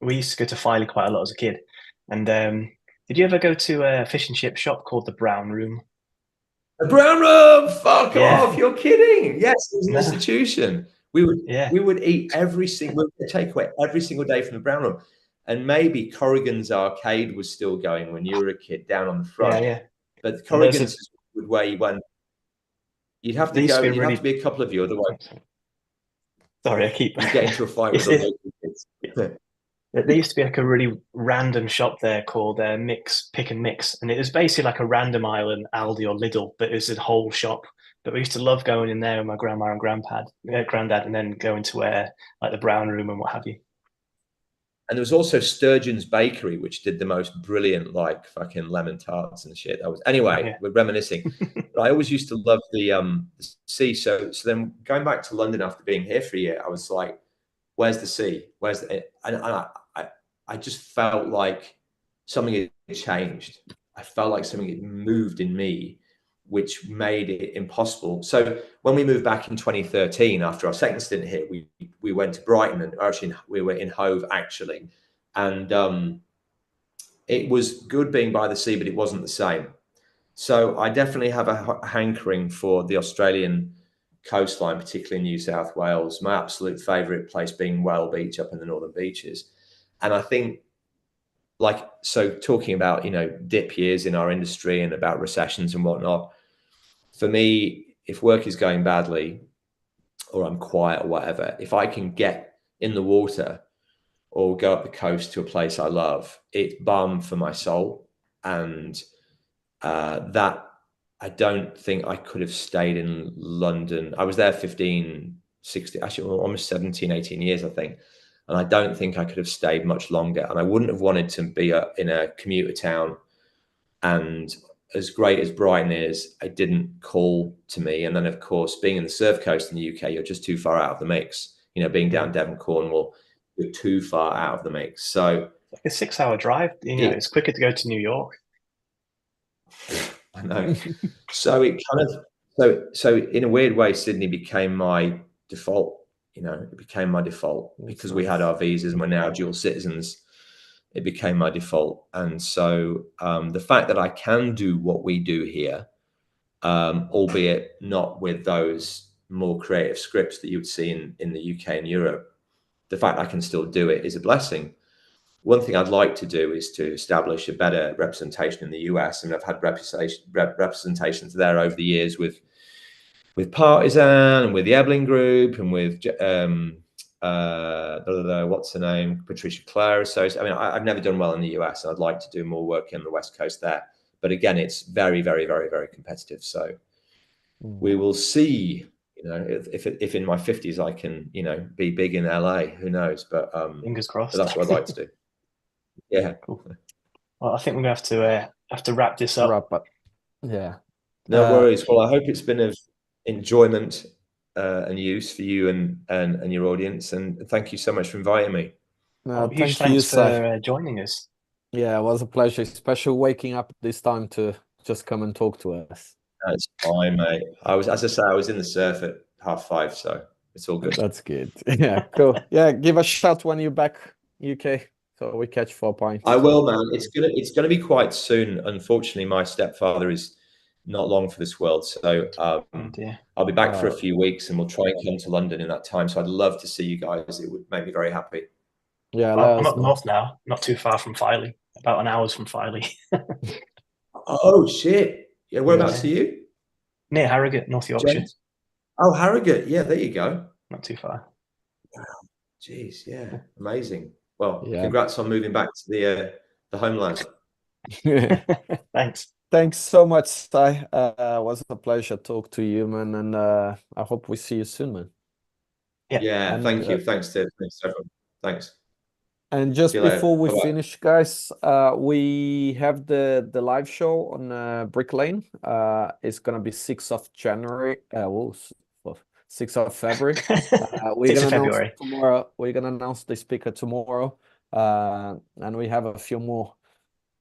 we used to go to Filey quite a lot as a kid. And did you ever go to a fish and chip shop called the Brown Room? The Brown Room, fuck off! You're kidding? Yes, it was an institution. We would eat takeaway every single day from the Brown Room, and maybe Corrigan's Arcade was still going when you were a kid down on the front. Yeah. But Corrigan's is where you went. You'd have to go. You'd have to be a couple of you, otherwise. Sorry, I keep. You get into a fight with the local kids. There used to be like a really random shop there called Pick and Mix, and it was basically like a random aisle in Aldi or Lidl, but it was a whole shop. But we used to love going in there with my grandma and granddad, and then going to like the Brown Room and what have you. And there was also Sturgeon's Bakery, which did the most brilliant like fucking lemon tarts and shit. We're reminiscing. But I always used to love the sea. So then going back to London after being here for a year, I was like, where's the sea? And I just felt like something had changed. I felt like something had moved in me, which made it impossible. So when we moved back in 2013, after our second stint here, we went to Brighton, and actually we were in Hove actually. And it was good being by the sea, but it wasn't the same. So I definitely have a hankering for the Australian coastline, particularly in New South Wales. My absolute favorite place being Whale Beach up in the Northern Beaches. And I think, talking about, dip years in our industry and about recessions and whatnot, for me, if work is going badly or I'm quiet or whatever, if I can get in the water or go up the coast to a place I love, it's balm for my soul. And that I don't think I could have stayed in London. I was there 15, 16, actually almost 17, 18 years, I think. And I don't think I could have stayed much longer. And I wouldn't have wanted to be in a commuter town. And as great as Brighton is, it didn't call to me. And then, of course, being in the Surf Coast in the UK, you're just too far out of the mix. Being down Devon, Cornwall, you're too far out of the mix. So like a 6-hour drive. It's quicker to go to New York. I know. So it kind of so in a weird way, Sydney became my default. It became my default because we had our visas and we're now dual citizens. It became my default. And so the fact that I can do what we do here, albeit not with those more creative scripts that you would see in the UK and Europe, the fact I can still do it is a blessing. One thing I'd like to do is to establish a better representation in the US. And I've had representations there over the years with Partisan and with the Ebling Group and with what's her name, Patricia Clare. So I've never done well in the US, and I'd like to do more work in the West Coast there. But again, it's very, very, very, very competitive. So we will see. If in my 50s I can, be big in LA, who knows? But fingers crossed. But that's what I'd like to do. Yeah. Cool. Well, I think we're gonna have to wrap this up. Yeah. No worries. Well, I hope it's been of enjoyment and use for you and your audience. And thank you so much for inviting me. Huge thanks for joining us. Yeah, it was a pleasure, especially waking up this time to just come and talk to us. That's fine, mate. As I say, I was in the surf at 5:30, so it's all good. That's good. Yeah, cool. Yeah, give a shout when you're back UK, so we catch 4 points. I will, man. It's gonna be quite soon. Unfortunately, my stepfather is not long for this world, so Oh dear. I'll be back for a few weeks, and we'll try and come to London in that time. So I'd love to see you guys. It would make me very happy. Yeah, I'm up north now, not too far from Filey, about an hour's from Filey. Oh shit! Yeah, whereabouts are you? Near Harrogate, North Yorkshire. James? Oh, Harrogate. Yeah, there you go. Not too far. Jeez, yeah, amazing. Well, Yeah. congrats on moving back to the homeland. Thanks. Thanks so much, Ty. It was a pleasure to talk to you, man, and I hope we see you soon, man. Yeah. And, Thank you. Thanks, Ted. Thanks, everyone. Thanks. And just See you later. before we Bye-bye. finish, guys, we have the live show on Brick Lane. It's gonna be 6th of January. 6th of February. We're 6th gonna of February. announce tomorrow. We're gonna announce the speaker tomorrow, and we have a few more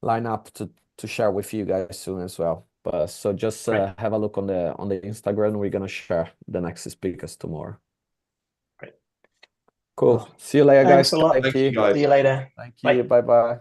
lineup to share with you guys soon as well. But so just have a look on the Instagram. We're gonna share the next speakers tomorrow. Great. Cool. See you later, Thanks guys. a lot. Thank you, you. guys. See you later. Thank you. Bye bye.